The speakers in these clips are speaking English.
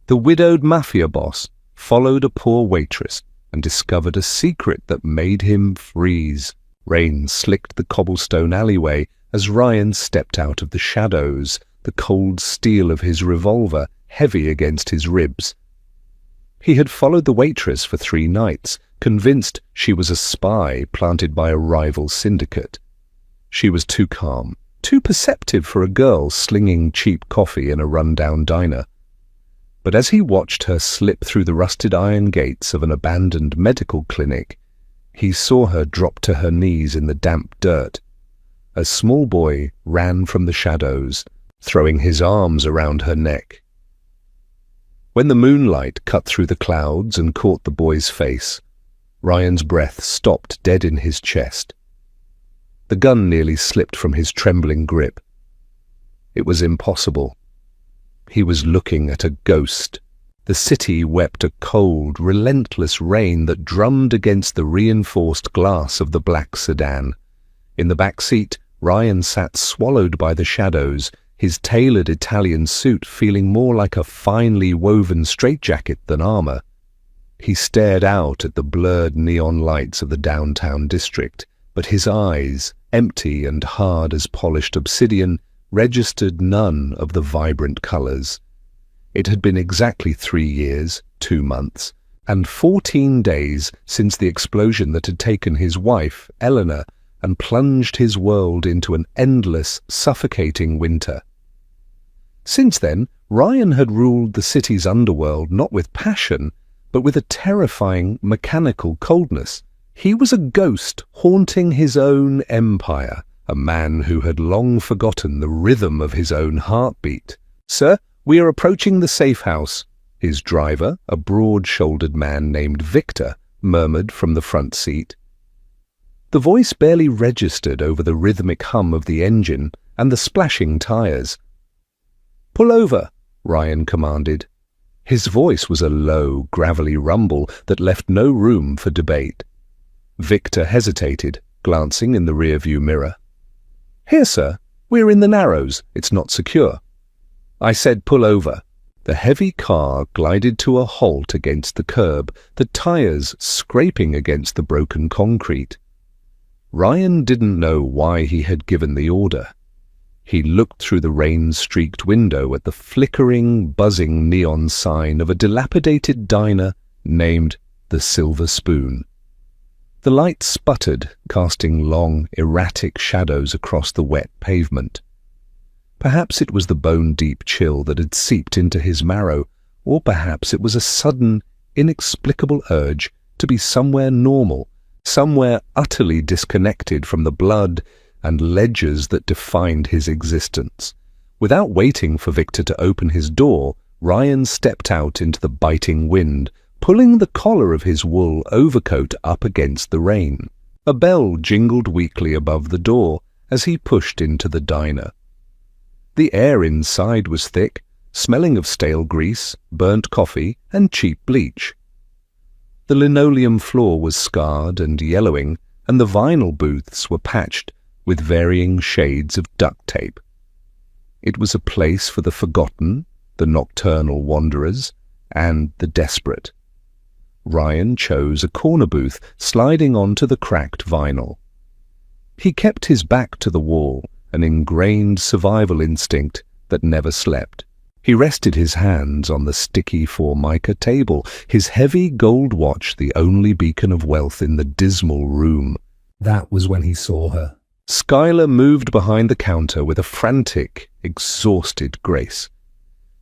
The widowed mafia boss followed a poor waitress and discovered a secret that made him freeze. Rain slicked the cobblestone alleyway as Ryan stepped out of the shadows, the cold steel of his revolver heavy against his ribs. He had followed the waitress for 3 nights, convinced she was a spy planted by a rival syndicate. She was too calm, too perceptive for a girl slinging cheap coffee in a run-down diner. But as he watched her slip through the rusted iron gates of an abandoned medical clinic, he saw her drop to her knees in the damp dirt. A small boy ran from the shadows, throwing his arms around her neck. When the moonlight cut through the clouds and caught the boy's face, Ryan's breath stopped dead in his chest. The gun nearly slipped from his trembling grip. It was impossible. He was looking at a ghost. The city wept a cold, relentless rain that drummed against the reinforced glass of the black sedan. In the back seat, Ryan sat swallowed by the shadows, his tailored Italian suit feeling more like a finely woven straitjacket than armor. He stared out at the blurred neon lights of the downtown district, but his eyes, empty and hard as polished obsidian, registered none of the vibrant colors. It had been exactly 3 years, 2 months, and 14 days since the explosion that had taken his wife, Eleanor, and plunged his world into an endless, suffocating winter. Since then, Ryan had ruled the city's underworld not with passion, but with a terrifying, mechanical coldness. He was a ghost haunting his own empire, a man who had long forgotten the rhythm of his own heartbeat. "Sir, we are approaching the safe house," his driver, a broad-shouldered man named Victor, murmured from the front seat. The voice barely registered over the rhythmic hum of the engine and the splashing tires. "Pull over," Ryan commanded. His voice was a low, gravelly rumble that left no room for debate. Victor hesitated, glancing in the rearview mirror. "Here, sir. We're in the Narrows. It's not secure." "I said pull over." The heavy car glided to a halt against the curb, the tires scraping against the broken concrete. Ryan didn't know why he had given the order. He looked through the rain-streaked window at the flickering, buzzing neon sign of a dilapidated diner named the Silver Spoon. The light sputtered, casting long, erratic shadows across the wet pavement. Perhaps it was the bone-deep chill that had seeped into his marrow, or perhaps it was a sudden, inexplicable urge to be somewhere normal, somewhere utterly disconnected from the blood and ledgers that defined his existence. Without waiting for Victor to open his door, Ryan stepped out into the biting wind, pulling the collar of his wool overcoat up against the rain. A bell jingled weakly above the door as he pushed into the diner. The air inside was thick, smelling of stale grease, burnt coffee, and cheap bleach. The linoleum floor was scarred and yellowing, and the vinyl booths were patched with varying shades of duct tape. It was a place for the forgotten, the nocturnal wanderers, and the desperate. Ryan chose a corner booth, sliding onto the cracked vinyl. He kept his back to the wall, an ingrained survival instinct that never slept. He rested his hands on the sticky Formica table, his heavy gold watch the only beacon of wealth in the dismal room. That was when he saw her. Skylar moved behind the counter with a frantic, exhausted grace.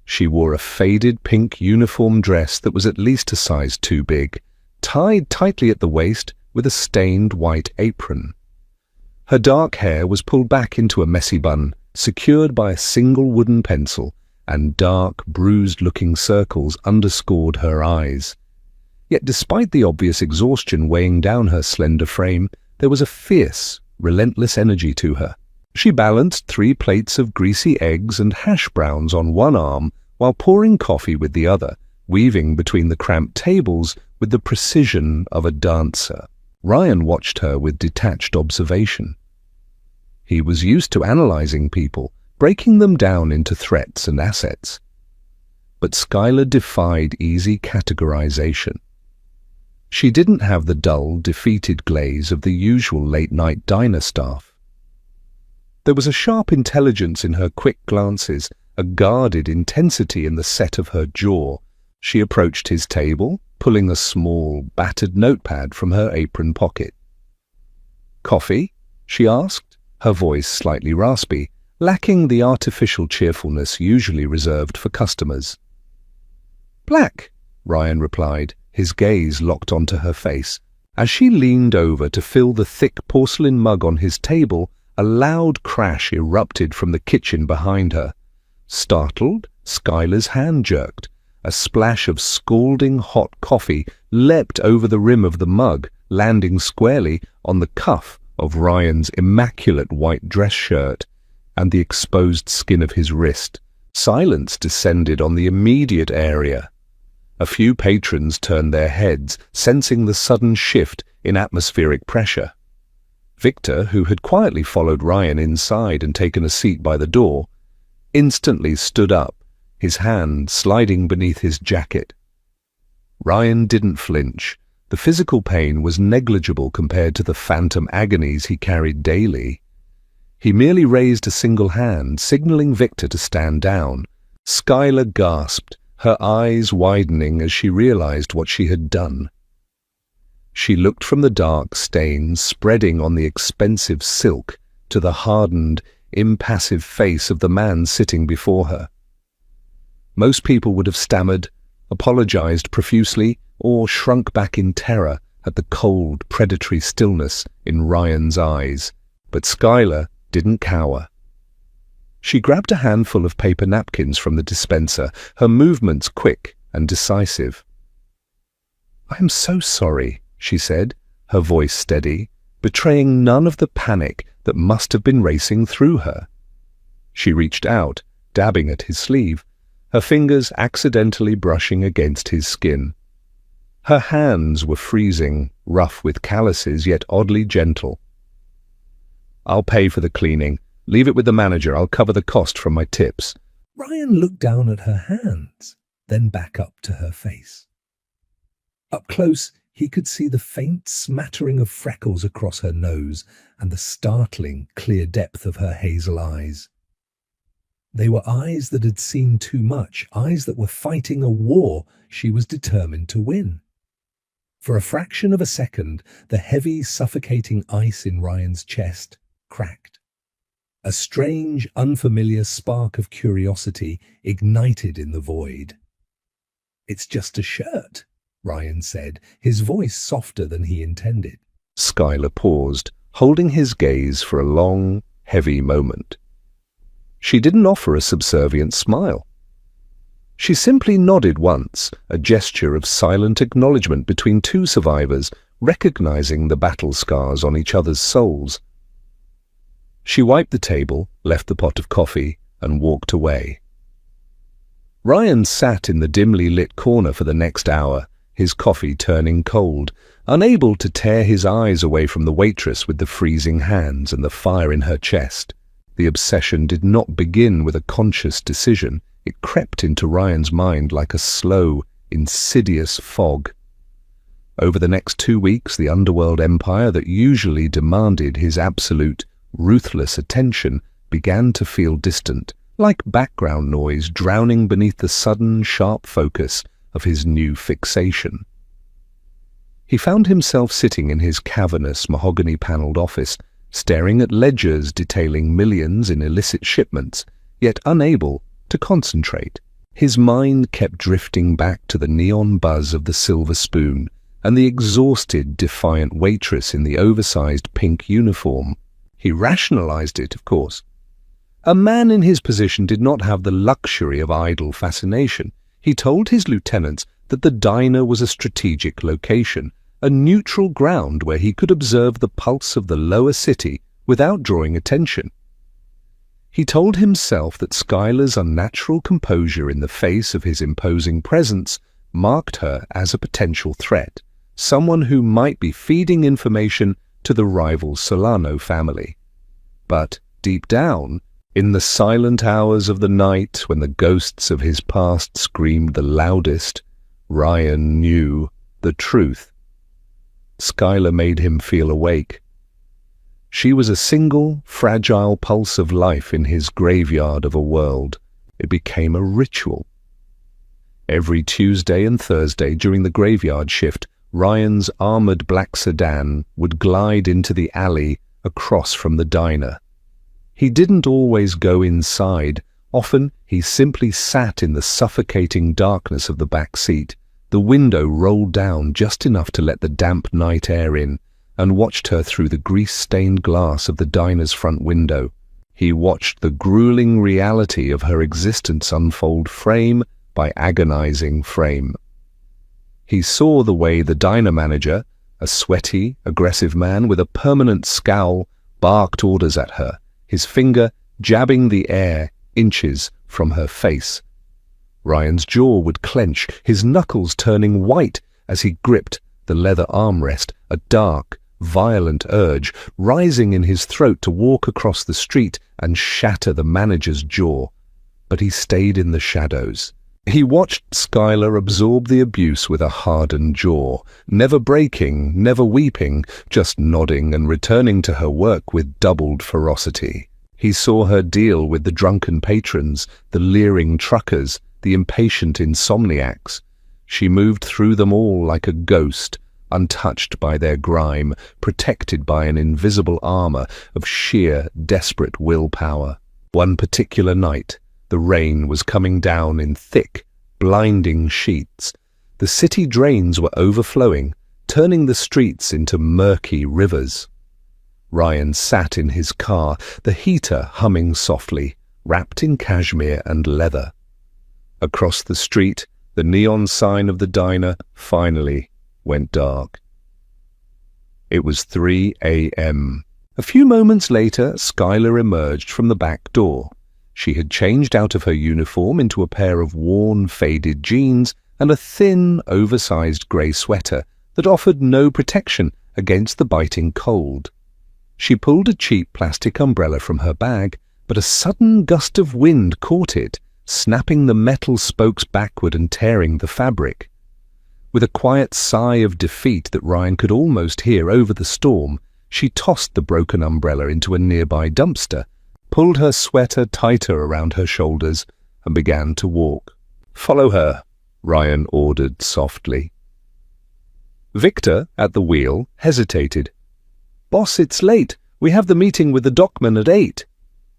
She wore a faded pink uniform dress that was at least a size too big, tied tightly at the waist with a stained white apron. Her dark hair was pulled back into a messy bun, secured by a single wooden pencil, and dark, bruised-looking circles underscored her eyes. Yet despite the obvious exhaustion weighing down her slender frame, there was a fierce, relentless energy to her. She balanced 3 plates of greasy eggs and hash browns on one arm while pouring coffee with the other, weaving between the cramped tables with the precision of a dancer. Ryan watched her with detached observation. He was used to analyzing people, breaking them down into threats and assets. but Skylar defied easy categorization. She didn't have the dull, defeated glaze of the usual late-night diner staff. There was a sharp intelligence in her quick glances, a guarded intensity in the set of her jaw. She approached his table, pulling a small, battered notepad from her apron pocket. "Coffee?" she asked, her voice slightly raspy, lacking the artificial cheerfulness usually reserved for customers. "Black," Ryan replied, his gaze locked onto her face. As she leaned over to fill the thick porcelain mug on his table, a loud crash erupted from the kitchen behind her. Startled, Skylar's hand jerked. A splash of scalding hot coffee leapt over the rim of the mug, landing squarely on the cuff of Ryan's immaculate white dress shirt and the exposed skin of his wrist. Silence descended on the immediate area. A few patrons turned their heads, sensing the sudden shift in atmospheric pressure. Victor, who had quietly followed Ryan inside and taken a seat by the door, instantly stood up, his hand sliding beneath his jacket. Ryan didn't flinch. The physical pain was negligible compared to the phantom agonies he carried daily. He merely raised a single hand, signaling Victor to stand down. Skylar gasped, her eyes widening as she realized what she had done. She looked from the dark stains spreading on the expensive silk to the hardened, impassive face of the man sitting before her. Most people would have stammered, apologized profusely, or shrunk back in terror at the cold, predatory stillness in Ryan's eyes. But Skylar didn't cower. She grabbed a handful of paper napkins from the dispenser, her movements quick and decisive. "I am so sorry," she said, her voice steady, betraying none of the panic that must have been racing through her. She reached out, dabbing at his sleeve, her fingers accidentally brushing against his skin. Her hands were freezing, rough with calluses, yet oddly gentle. "I'll pay for the cleaning. Leave it with the manager. I'll cover the cost from my tips." Ryan looked down at her hands, then back up to her face. Up close, he could see the faint smattering of freckles across her nose and the startling, clear depth of her hazel eyes. They were eyes that had seen too much, eyes that were fighting a war she was determined to win. For a fraction of a second, the heavy, suffocating ice in Ryan's chest cracked. A strange, unfamiliar spark of curiosity ignited in the void. "It's just a shirt," Ryan said, his voice softer than he intended. Skylar paused, holding his gaze for a long, heavy moment. She didn't offer a subservient smile. She simply nodded once, a gesture of silent acknowledgement between two survivors, recognizing the battle scars on each other's souls. She wiped the table, left the pot of coffee, and walked away. Ryan sat in the dimly lit corner for the next hour, his coffee turning cold, unable to tear his eyes away from the waitress with the freezing hands and the fire in her chest. The obsession did not begin with a conscious decision. It crept into Ryan's mind like a slow, insidious fog. Over the next 2 weeks, the underworld empire that usually demanded his absolute, ruthless attention began to feel distant, like background noise drowning beneath the sudden, sharp focus of his new fixation. He found himself sitting in his cavernous, mahogany-paneled office, staring at ledgers detailing millions in illicit shipments, yet unable to concentrate. His mind kept drifting back to the neon buzz of the silver spoon and the exhausted, defiant waitress in the oversized pink uniform. He rationalized it, of course. A man in his position did not have the luxury of idle fascination. He told his lieutenants that the diner was a strategic location, a neutral ground where he could observe the pulse of the lower city without drawing attention. He told himself that Skylar's unnatural composure in the face of his imposing presence marked her as a potential threat, someone who might be feeding information to the rival Solano family. But deep down, In the silent hours of the night, when the ghosts of his past screamed the loudest, Ryan knew the truth. Skylar made him feel awake. She was a single, fragile pulse of life in his graveyard of a world. It became a ritual. Every Tuesday and Thursday during the graveyard shift, Ryan's armored black sedan would glide into the alley across from the diner. He didn't always go inside. Often he simply sat in the suffocating darkness of the back seat, the window rolled down just enough to let the damp night air in, and watched her through the grease-stained glass of the diner's front window. He watched the grueling reality of her existence unfold frame by agonizing frame. He saw the way the diner manager, a sweaty, aggressive man with a permanent scowl, barked orders at her, his finger jabbing the air inches from her face. Ryan's jaw would clench, his knuckles turning white as he gripped the leather armrest, a dark, violent urge rising in his throat to walk across the street and shatter the manager's jaw. But he stayed in the shadows. He watched Skylar absorb the abuse with a hardened jaw, never breaking, never weeping, just nodding and returning to her work with doubled ferocity. He saw her deal with the drunken patrons, the leering truckers, the impatient insomniacs. She moved through them all like a ghost, untouched by their grime, protected by an invisible armor of sheer, desperate willpower. One particular night, the rain was coming down in thick, blinding sheets. The city drains were overflowing, turning the streets into murky rivers. Ryan sat in his car, the heater humming softly, wrapped in cashmere and leather. Across the street, the neon sign of the diner finally went dark. It was 3 a.m. A few moments later, Skylar emerged from the back door. She had changed out of her uniform into a pair of worn, faded jeans and a thin, oversized grey sweater that offered no protection against the biting cold. She pulled a cheap plastic umbrella from her bag, but a sudden gust of wind caught it, snapping the metal spokes backward and tearing the fabric. With a quiet sigh of defeat that Ryan could almost hear over the storm, she tossed the broken umbrella into a nearby dumpster, pulled her sweater tighter around her shoulders, and began to walk. "Follow her," Ryan ordered softly. Victor, at the wheel, hesitated. "Boss, it's late. We have the meeting with the dockman at 8.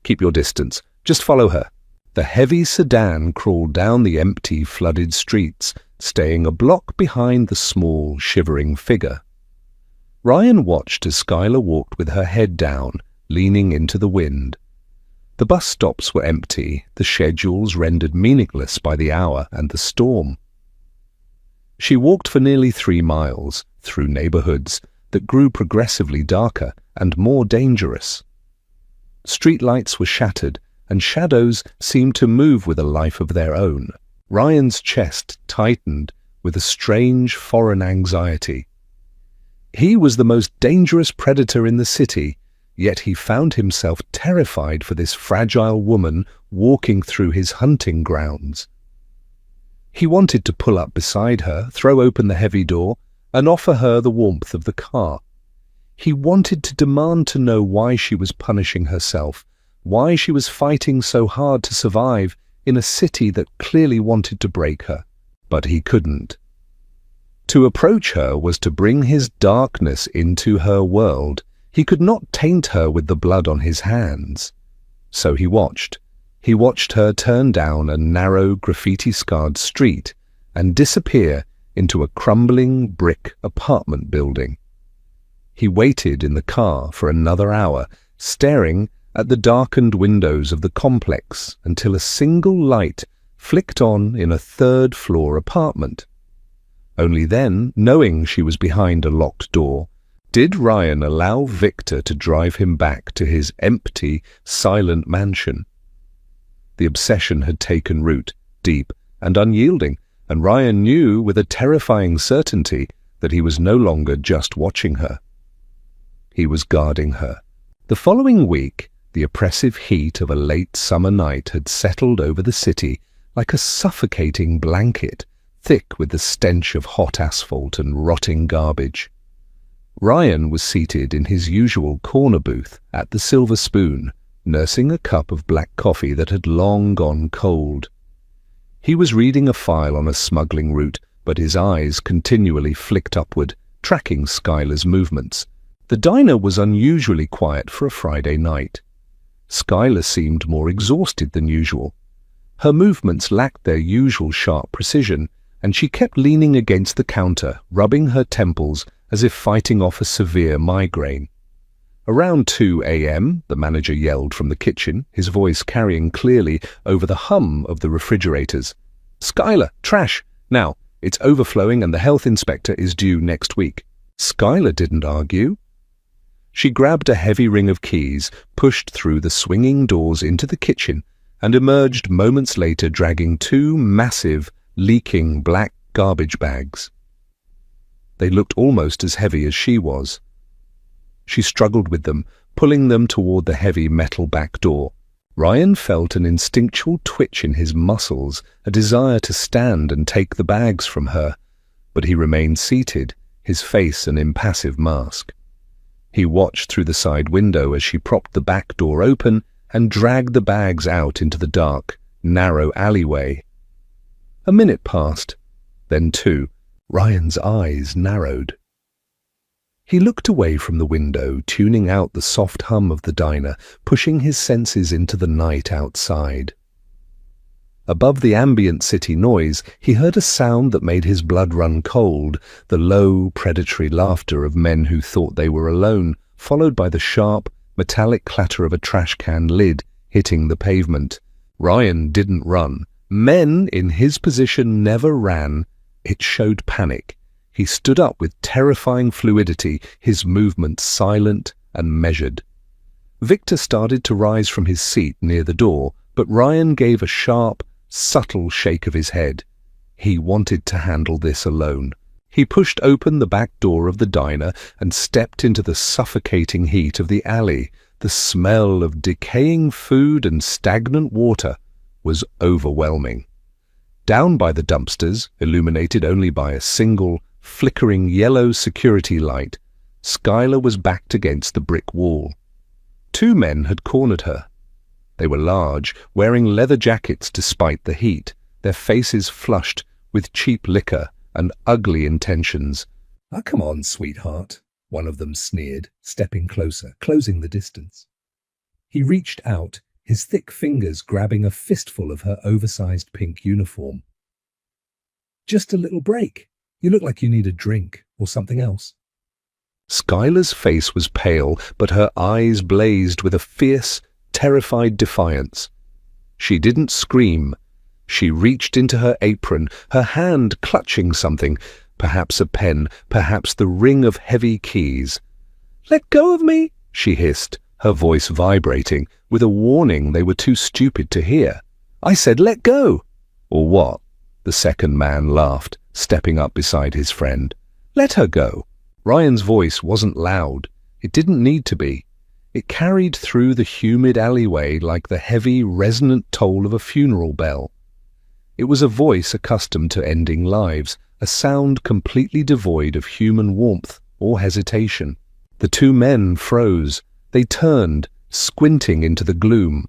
"Keep your distance. Just follow her." The heavy sedan crawled down the empty, flooded streets, staying a block behind the small, shivering figure. Ryan watched as Skylar walked with her head down, leaning into the wind. The bus stops were empty, the schedules rendered meaningless by the hour and the storm. She walked for nearly 3 miles, through neighborhoods that grew progressively darker and more dangerous. Streetlights were shattered, and shadows seemed to move with a life of their own. Ryan's chest tightened with a strange foreign anxiety. He was the most dangerous predator in the city, yet he found himself terrified for this fragile woman walking through his hunting grounds. He wanted to pull up beside her, throw open the heavy door, and offer her the warmth of the car. He wanted to demand to know why she was punishing herself, why she was fighting so hard to survive in a city that clearly wanted to break her, but he couldn't. To approach her was to bring his darkness into her world. He could not taint her with the blood on his hands. So he watched. He watched her turn down a narrow, graffiti-scarred street and disappear into a crumbling brick apartment building. He waited in the car for another hour, staring at the darkened windows of the complex until a single light flicked on in a third-floor apartment. Only then, knowing she was behind a locked door, did Ryan allow Victor to drive him back to his empty, silent mansion. The obsession had taken root, deep and unyielding, and Ryan knew with a terrifying certainty that he was no longer just watching her. He was guarding her. The following week, The oppressive heat of a late summer night had settled over the city like a suffocating blanket, thick with the stench of hot asphalt and rotting garbage. Ryan was seated in his usual corner booth at the Silver Spoon, nursing a cup of black coffee that had long gone cold. He was reading a file on a smuggling route, but his eyes continually flicked upward, tracking Skylar's movements. The diner was unusually quiet for a Friday night. Skylar seemed more exhausted than usual. Her movements lacked their usual sharp precision, and she kept leaning against the counter, rubbing her temples as if fighting off a severe migraine. Around 2 a.m., the manager yelled from the kitchen, his voice carrying clearly over the hum of the refrigerators. "Skylar, trash! Now, it's overflowing and the health inspector is due next week." Skylar didn't argue. She grabbed a heavy ring of keys, pushed through the swinging doors into the kitchen, and emerged moments later dragging 2 massive, leaking black garbage bags. They looked almost as heavy as she was. She struggled with them, pulling them toward the heavy metal back door. Ryan felt an instinctual twitch in his muscles, a desire to stand and take the bags from her, but he remained seated, his face an impassive mask. He watched through the side window as she propped the back door open and dragged the bags out into the dark, narrow alleyway. A minute passed, then 2. Ryan's eyes narrowed. He looked away from the window, tuning out the soft hum of the diner, pushing his senses into the night outside. Above the ambient city noise, he heard a sound that made his blood run cold, the low, predatory laughter of men who thought they were alone, followed by the sharp, metallic clatter of a trash can lid hitting the pavement. Ryan didn't run. Men in his position never ran. It showed panic. He stood up with terrifying fluidity, his movements silent and measured. Victor started to rise from his seat near the door, but Ryan gave a sharp, subtle shake of his head. He wanted to handle this alone. He pushed open the back door of the diner and stepped into the suffocating heat of the alley. The smell of decaying food and stagnant water was overwhelming. Down by the dumpsters, illuminated only by a single, flickering yellow security light, Skylar was backed against the brick wall. 2 men had cornered her. They were large, wearing leather jackets despite the heat, their faces flushed with cheap liquor and ugly intentions. "Ah, come on, sweetheart," one of them sneered, stepping closer, closing the distance. He reached out, his thick fingers grabbing a fistful of her oversized pink uniform. "Just a little break. You look like you need a drink or something else." Skylar's face was pale, but her eyes blazed with a fierce, terrified defiance. She didn't scream. She reached into her apron, her hand clutching something, perhaps a pen, perhaps the ring of heavy keys. "Let go of me," she hissed, her voice vibrating, with a warning they were too stupid to hear. "I said let go." "Or what?" The second man laughed, stepping up beside his friend. "Let her go." Ryan's voice wasn't loud. It didn't need to be. It carried through the humid alleyway like the heavy, resonant toll of a funeral bell. It was a voice accustomed to ending lives, a sound completely devoid of human warmth or hesitation. The 2 men froze. They turned, squinting into the gloom.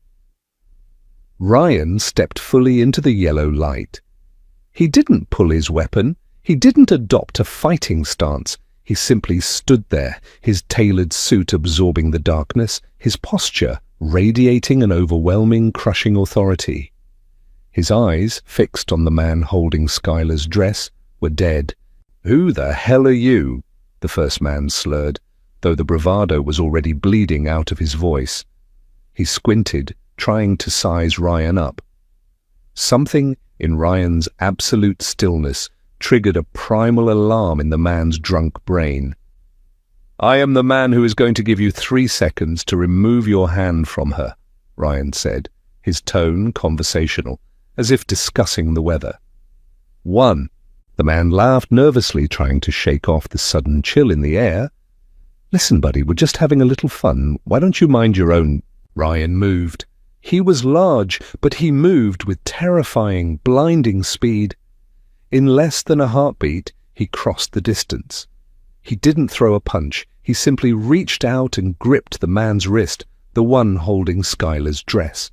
Ryan stepped fully into the yellow light. He didn't pull his weapon. He didn't adopt a fighting stance. He simply stood there, his tailored suit absorbing the darkness, his posture radiating an overwhelming, crushing authority. His eyes, fixed on the man holding Skylar's dress, were dead. "Who the hell are you?" the first man slurred, though the bravado was already bleeding out of his voice. He squinted, trying to size Ryan up. Something in Ryan's absolute stillness triggered a primal alarm in the man's drunk brain. "I am the man who is going to give you 3 seconds to remove your hand from her," Ryan said, his tone conversational, as if discussing the weather. 1. The man laughed nervously, trying to shake off the sudden chill in the air. "Listen, buddy, we're just having a little fun. Why don't you mind your own..." Ryan moved. He was large, but he moved with terrifying, blinding speed. In less than a heartbeat, he crossed the distance. He didn't throw a punch. He simply reached out and gripped the man's wrist, the one holding Skylar's dress.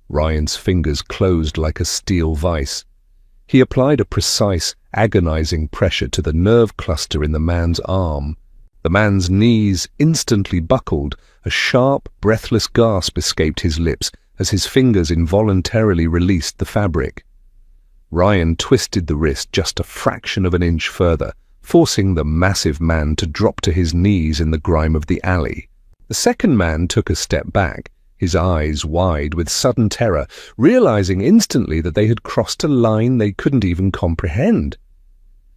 Ryan's fingers closed like a steel vice. He applied a precise, agonizing pressure to the nerve cluster in the man's arm. The man's knees instantly buckled. A sharp, breathless gasp escaped his lips as his fingers involuntarily released the fabric. Ryan twisted the wrist just a fraction of an inch further, forcing the massive man to drop to his knees in the grime of the alley. The second man took a step back, his eyes wide with sudden terror, realizing instantly that they had crossed a line they couldn't even comprehend.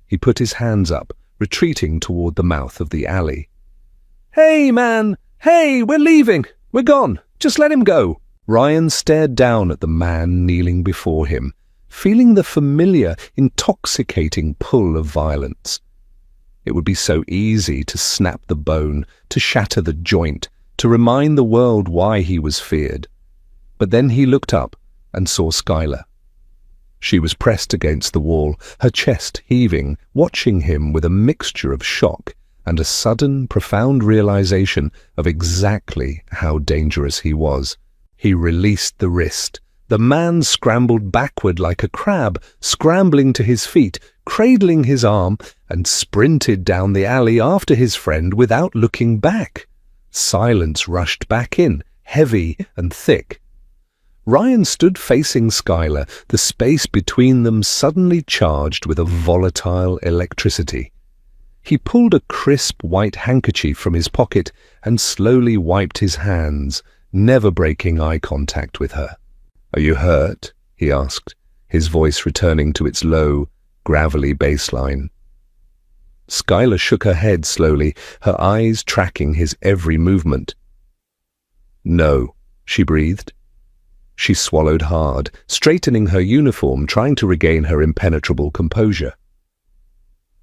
He put his hands up, retreating toward the mouth of the alley. "Hey, man! Hey, we're leaving! We're gone! Just let him go!" Ryan stared down at the man kneeling before him, feeling the familiar, intoxicating pull of violence. It would be so easy to snap the bone, to shatter the joint, to remind the world why he was feared. But then he looked up and saw Skylar. She was pressed against the wall, her chest heaving, watching him with a mixture of shock and a sudden, profound realization of exactly how dangerous he was. He released the wrist. The man scrambled backward like a crab, scrambling to his feet, cradling his arm, and sprinted down the alley after his friend without looking back. Silence rushed back in, heavy and thick. Ryan stood facing Skylar, the space between them suddenly charged with a volatile electricity. He pulled a crisp white handkerchief from his pocket and slowly wiped his hands, never breaking eye contact with her. "Are you hurt?" he asked, his voice returning to its low, gravelly baseline. Skylar shook her head slowly, her eyes tracking his every movement. "No," she breathed. She swallowed hard, straightening her uniform, trying to regain her impenetrable composure.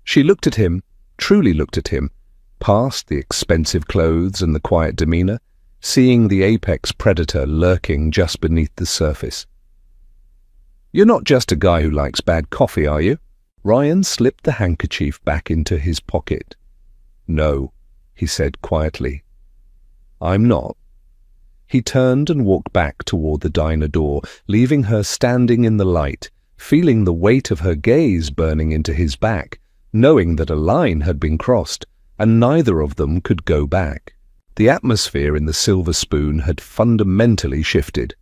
She looked at him, truly looked at him, past the expensive clothes and the quiet demeanor, seeing the apex predator lurking just beneath the surface. "You're not just a guy who likes bad coffee, are you?" Ryan slipped the handkerchief back into his pocket. "No," he said quietly. "I'm not." He turned and walked back toward the diner door, leaving her standing in the light, feeling the weight of her gaze burning into his back, knowing that a line had been crossed, and neither of them could go back. The atmosphere in the Silver Spoon had fundamentally shifted.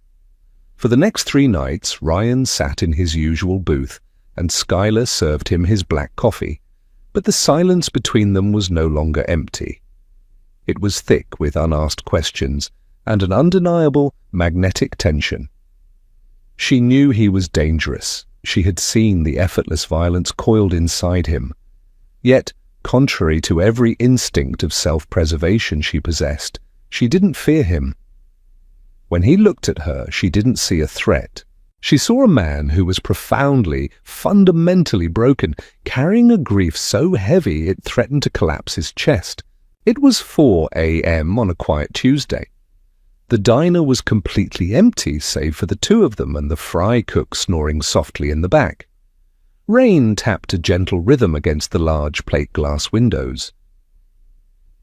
For the next 3 nights, Ryan sat in his usual booth, and Skylar served him his black coffee, but the silence between them was no longer empty. It was thick with unasked questions, and an undeniable magnetic tension. She knew he was dangerous. She had seen the effortless violence coiled inside him. Yet, contrary to every instinct of self-preservation she possessed, she didn't fear him. When he looked at her, she didn't see a threat. She saw a man who was profoundly, fundamentally broken, carrying a grief so heavy it threatened to collapse his chest. It was 4 a.m. on a quiet Tuesday. The diner was completely empty, save for the 2 of them and the fry cook snoring softly in the back. Rain tapped a gentle rhythm against the large plate glass windows.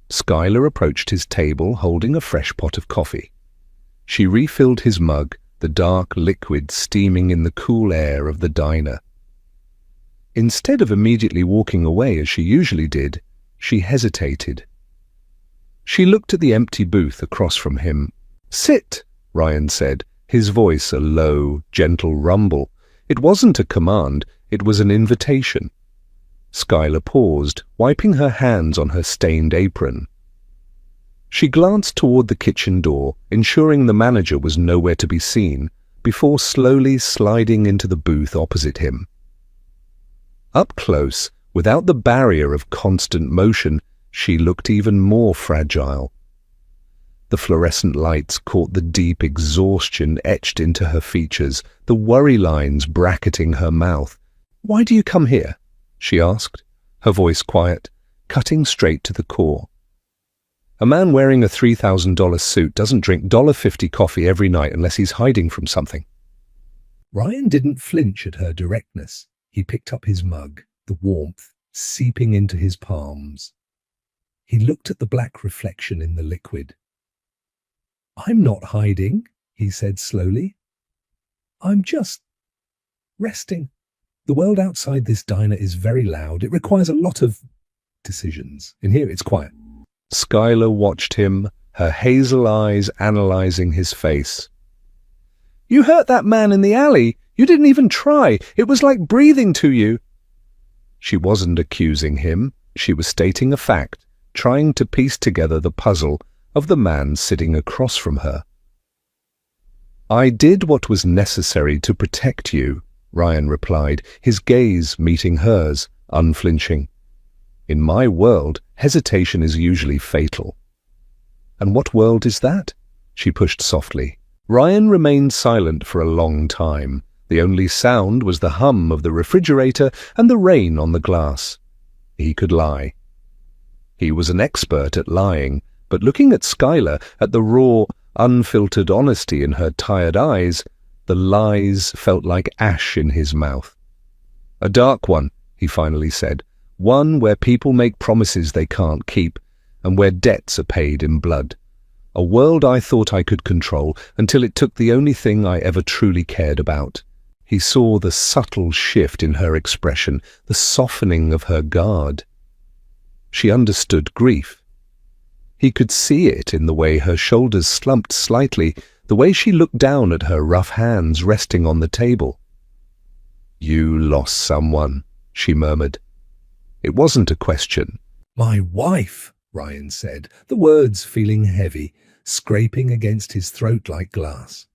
Skylar approached his table holding a fresh pot of coffee. She refilled his mug, the dark liquid steaming in the cool air of the diner. Instead of immediately walking away as she usually did, she hesitated. She looked at the empty booth across from him. "Sit," Ryan said, his voice a low, gentle rumble. It wasn't a command, it was an invitation. Skylar paused, wiping her hands on her stained apron. She glanced toward the kitchen door, ensuring the manager was nowhere to be seen, before slowly sliding into the booth opposite him. Up close, without the barrier of constant motion, she looked even more fragile. The fluorescent lights caught the deep exhaustion etched into her features, the worry lines bracketing her mouth. "Why do you come here?" she asked, her voice quiet, cutting straight to the core. A man wearing a $3,000 suit doesn't drink $1.50 coffee every night unless he's hiding from something. Ryan didn't flinch at her directness. He picked up his mug, the warmth seeping into his palms. He looked at the black reflection in the liquid. "I'm not hiding," he said slowly. "I'm just resting. The world outside this diner is very loud. It requires a lot of decisions. In here, it's quiet." Skylar watched him, her hazel eyes analyzing his face. "You hurt that man in the alley. You didn't even try. It was like breathing to you." She wasn't accusing him. She was stating a fact, trying to piece together the puzzle of the man sitting across from her. "I did what was necessary to protect you," Ryan replied, his gaze meeting hers, unflinching. "In my world, hesitation is usually fatal." "And what world is that?" She pushed softly. Ryan remained silent for a long time. The only sound was the hum of the refrigerator and the rain on the glass. He could lie. He was an expert at lying, but looking at Skylar, at the raw, unfiltered honesty in her tired eyes, the lies felt like ash in his mouth. "A dark one," he finally said. "One where people make promises they can't keep, and where debts are paid in blood. A world I thought I could control until it took the only thing I ever truly cared about." He saw the subtle shift in her expression, the softening of her guard. She understood grief. He could see it in the way her shoulders slumped slightly, the way she looked down at her rough hands resting on the table. "You lost someone," she murmured. It wasn't a question. "My wife," Ryan said, the words feeling heavy, scraping against his throat like glass.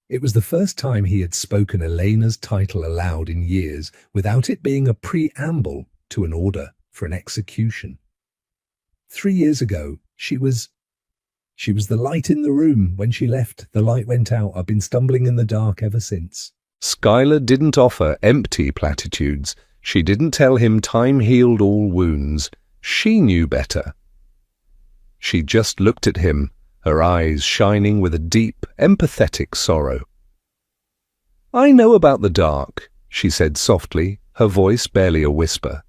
It was the first time he had spoken Elena's title aloud in years without it being a preamble to an order for an execution. 3 years ago, she was the light in the room. When she left, the light went out. I've been stumbling in the dark ever since. Skylar didn't offer empty platitudes. She didn't tell him time healed all wounds. She knew better. She just looked at him, her eyes shining with a deep, empathetic sorrow. "I know about the dark," she said softly, her voice barely a whisper.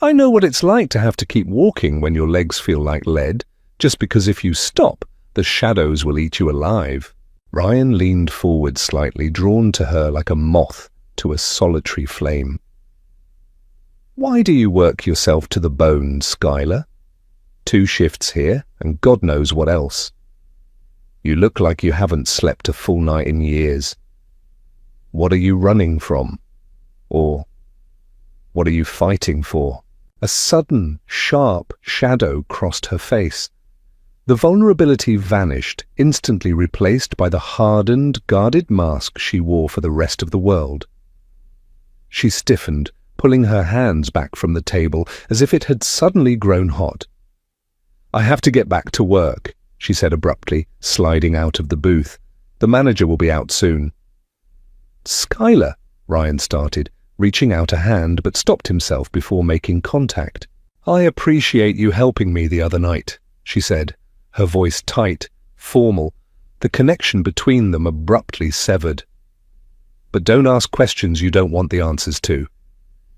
"I know what it's like to have to keep walking when your legs feel like lead, just because if you stop, the shadows will eat you alive." Ryan leaned forward slightly, drawn to her like a moth to a solitary flame. "Why do you work yourself to the bone, Skylar? 2 shifts here, and God knows what else. You look like you haven't slept a full night in years. What are you running from? Or what are you fighting for?" A sudden, sharp shadow crossed her face. The vulnerability vanished, instantly replaced by the hardened, guarded mask she wore for the rest of the world. She stiffened, pulling her hands back from the table as if it had suddenly grown hot. "I have to get back to work," she said abruptly, sliding out of the booth. "The manager will be out soon." "Skylar," Ryan started, reaching out a hand but stopped himself before making contact. "I appreciate you helping me the other night," she said, her voice tight, formal, the connection between them abruptly severed. "But don't ask questions you don't want the answers to.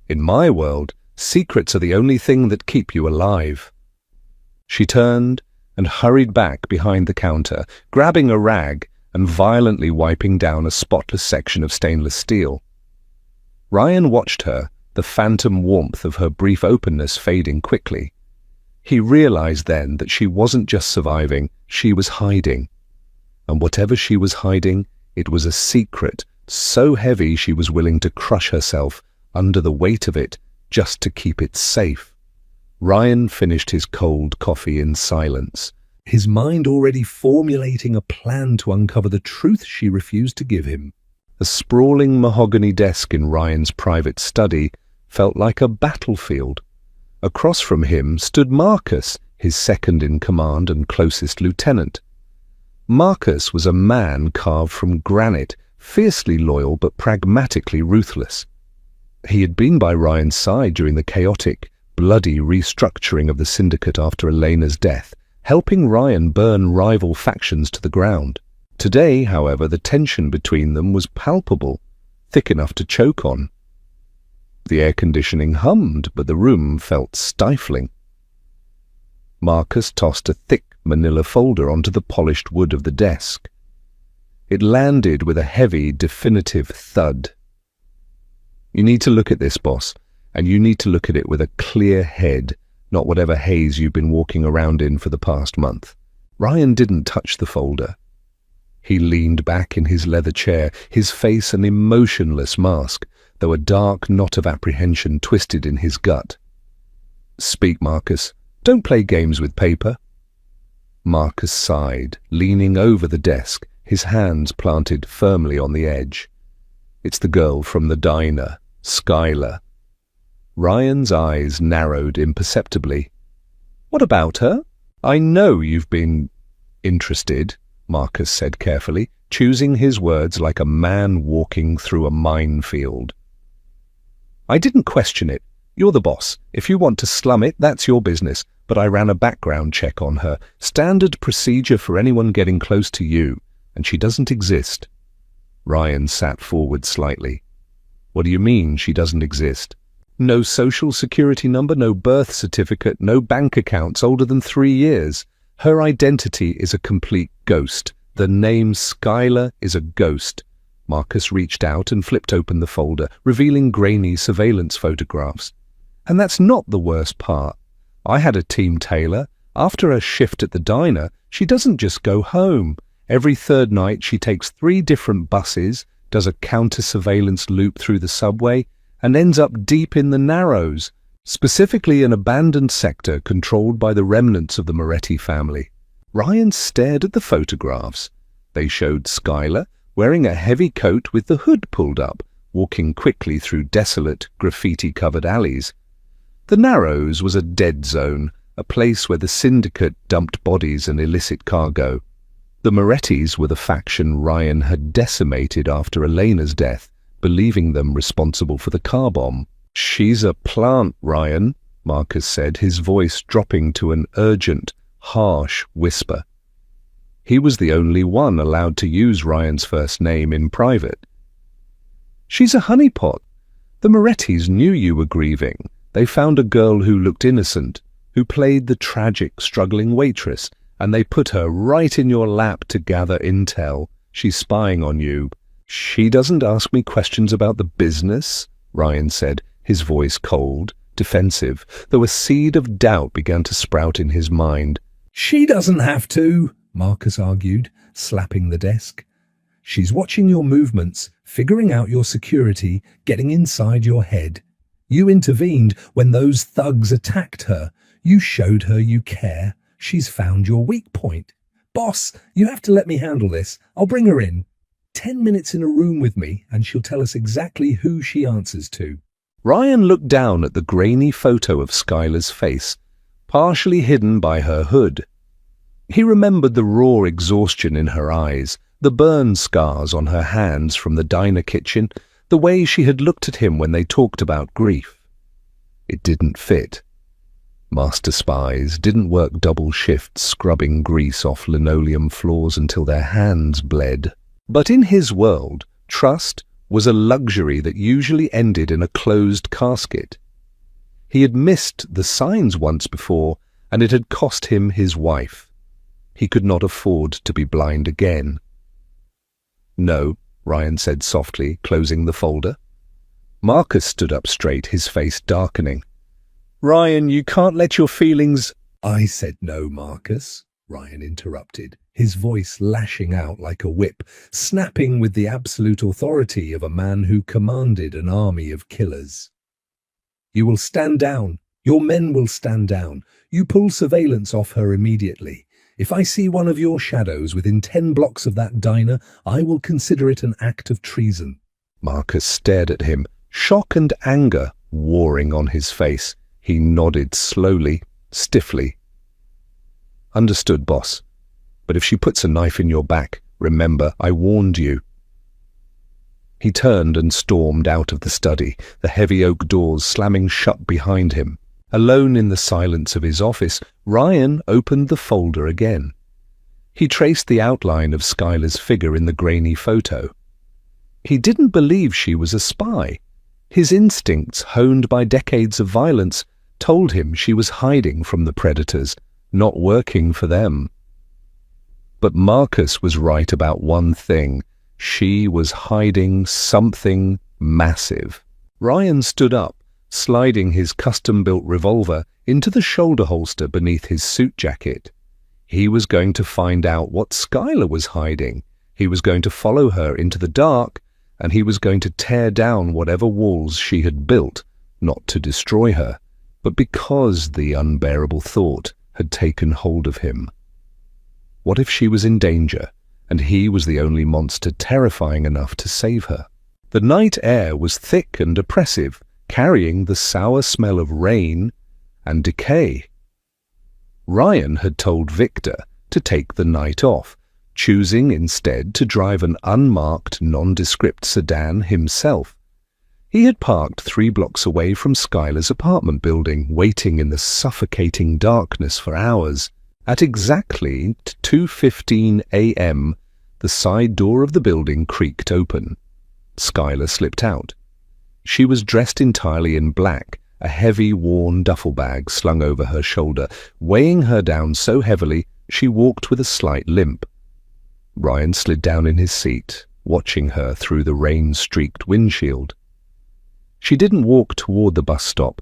In my world, secrets are the only thing that keep you alive." She turned and hurried back behind the counter, grabbing a rag and violently wiping down a spotless section of stainless steel. Ryan watched her, the phantom warmth of her brief openness fading quickly. He realized then that she wasn't just surviving, she was hiding. And whatever she was hiding, it was a secret so heavy she was willing to crush herself under the weight of it just to keep it safe. Ryan finished his cold coffee in silence, his mind already formulating a plan to uncover the truth she refused to give him. A sprawling mahogany desk in Ryan's private study felt like a battlefield. Across from him stood Marcus, his second-in-command and closest lieutenant. Marcus was a man carved from granite, fiercely loyal but pragmatically ruthless. He had been by Ryan's side during the chaotic, bloody restructuring of the syndicate after Elena's death, helping Ryan burn rival factions to the ground. Today, however, the tension between them was palpable, thick enough to choke on. The air conditioning hummed, but the room felt stifling. Marcus tossed a thick manila folder onto the polished wood of the desk. It landed with a heavy, definitive thud. "You need to look at this, boss, and you need to look at it with a clear head, not whatever haze you've been walking around in for the past month." Ryan didn't touch the folder. He leaned back in his leather chair, his face an emotionless mask, though a dark knot of apprehension twisted in his gut. "Speak, Marcus. Don't play games with paper." Marcus sighed, leaning over the desk, his hands planted firmly on the edge. "It's the girl from the diner, Skylar." Ryan's eyes narrowed imperceptibly. "What about her? I know you've been interested," Marcus said carefully, choosing his words like a man walking through a minefield. "I didn't question it. You're the boss. If you want to slum it, that's your business. But I ran a background check on her. Standard procedure for anyone getting close to you. And she doesn't exist." Ryan sat forward slightly. "What do you mean she doesn't exist?" "No social security number, no birth certificate, no bank accounts older than 3 years. Her identity is a complete ghost. The name Skylar is a ghost." Marcus reached out and flipped open the folder, revealing grainy surveillance photographs. "And that's not the worst part. I had a team tailor. After a shift at the diner, she doesn't just go home. Every third night she takes 3 different buses, does a counter-surveillance loop through the subway, and ends up deep in the Narrows, specifically an abandoned sector controlled by the remnants of the Moretti family." Ryan stared at the photographs. They showed Skylar wearing a heavy coat with the hood pulled up, walking quickly through desolate, graffiti-covered alleys. The Narrows was a dead zone, a place where the syndicate dumped bodies and illicit cargo. The Morettis were the faction Ryan had decimated after Elena's death, believing them responsible for the car bomb. "She's a plant, Ryan," Marcus said, his voice dropping to an urgent, harsh whisper. He was the only one allowed to use Ryan's first name in private. "She's a honeypot. The Morettis knew you were grieving. They found a girl who looked innocent, who played the tragic, struggling waitress, and they put her right in your lap to gather intel. She's spying on you." "She doesn't ask me questions about the business," Ryan said, his voice cold, defensive, though a seed of doubt began to sprout in his mind. "She doesn't have to," Marcus argued, slapping the desk. "She's watching your movements, figuring out your security, getting inside your head. You intervened when those thugs attacked her. You showed her you care. She's found your weak point. Boss, you have to let me handle this. I'll bring her in. 10 minutes in a room with me, and she'll tell us exactly who she answers to." Ryan looked down at the grainy photo of Skylar's face, partially hidden by her hood. He remembered the raw exhaustion in her eyes, the burn scars on her hands from the diner kitchen, the way she had looked at him when they talked about grief. It didn't fit. Master spies didn't work double shifts scrubbing grease off linoleum floors until their hands bled. But in his world, trust was a luxury that usually ended in a closed casket. He had missed the signs once before, and it had cost him his wife. He could not afford to be blind again. "No," Ryan said softly, closing the folder. Marcus stood up straight, his face darkening. "Ryan, you can't let your feelings—" "I said no, Marcus," Ryan interrupted, his voice lashing out like a whip, snapping with the absolute authority of a man who commanded an army of killers. "You will stand down. Your men will stand down. You pull surveillance off her immediately. If I see one of your shadows within 10 blocks of that diner, I will consider it an act of treason." Marcus stared at him, shock and anger warring on his face. He nodded slowly, stiffly. "Understood, boss. But if she puts a knife in your back, remember, I warned you." He turned and stormed out of the study, the heavy oak doors slamming shut behind him. Alone in the silence of his office, Ryan opened the folder again. He traced the outline of Skylar's figure in the grainy photo. He didn't believe she was a spy. His instincts, honed by decades of violence, told him she was hiding from the predators, not working for them. But Marcus was right about one thing. She was hiding something massive. Ryan stood up, sliding his custom-built revolver into the shoulder holster beneath his suit jacket. He was going to find out what Skylar was hiding. He was going to follow her into the dark, and he was going to tear down whatever walls she had built, not to destroy her, but because the unbearable thought had taken hold of him. What if she was in danger, and he was the only monster terrifying enough to save her? The night air was thick and oppressive, carrying the sour smell of rain and decay. Ryan had told Victor to take the night off, choosing instead to drive an unmarked, nondescript sedan himself. He had parked 3 blocks away from Skylar's apartment building, waiting in the suffocating darkness for hours. At exactly 2:15 a.m., the side door of the building creaked open. Skylar slipped out. She was dressed entirely in black, a heavy, worn duffel bag slung over her shoulder, weighing her down so heavily she walked with a slight limp. Ryan slid down in his seat, watching her through the rain-streaked windshield. She didn't walk toward the bus stop.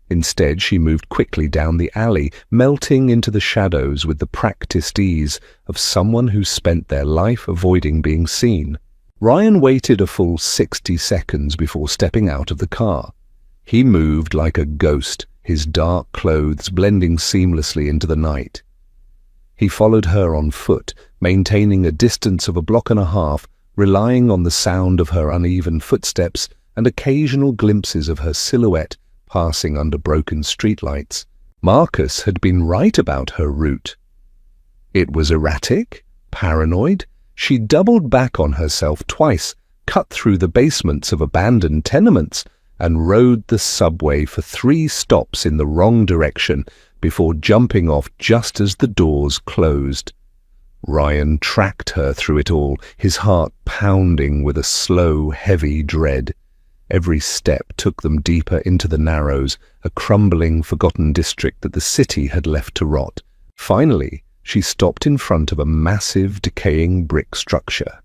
Instead, she moved quickly down the alley, melting into the shadows with the practiced ease of someone who spent their life avoiding being seen. Ryan waited a full 60 seconds before stepping out of the car. He moved like a ghost, his dark clothes blending seamlessly into the night. He followed her on foot, maintaining a distance of 1.5 blocks, relying on the sound of her uneven footsteps and occasional glimpses of her silhouette passing under broken streetlights. Marcus had been right about her route. It was erratic, paranoid. She doubled back on herself twice, cut through the basements of abandoned tenements, and rode the subway for 3 stops in the wrong direction before jumping off just as the doors closed. Ryan tracked her through it all, his heart pounding with a slow, heavy dread. Every step took them deeper into the Narrows, a crumbling, forgotten district that the city had left to rot. Finally, she stopped in front of a massive, decaying brick structure.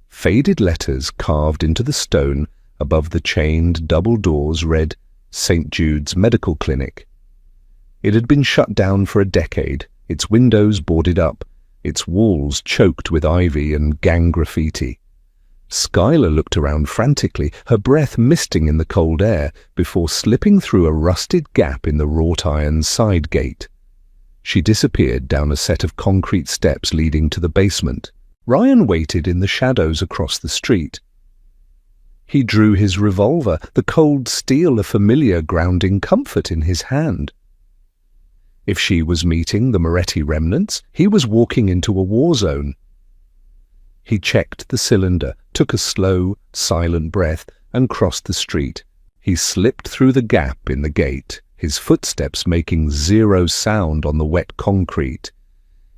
Faded letters carved into the stone above the chained double doors read, "St. Jude's Medical Clinic." It had been shut down for a decade, its windows boarded up, its walls choked with ivy and gang graffiti. Skylar looked around frantically, her breath misting in the cold air, before slipping through a rusted gap in the wrought-iron side gate. She disappeared down a set of concrete steps leading to the basement. Ryan waited in the shadows across the street. He drew his revolver, the cold steel a familiar grounding comfort in his hand. If she was meeting the Moretti remnants, he was walking into a war zone. He checked the cylinder, took a slow, silent breath, and crossed the street. He slipped through the gap in the gate, his footsteps making zero sound on the wet concrete.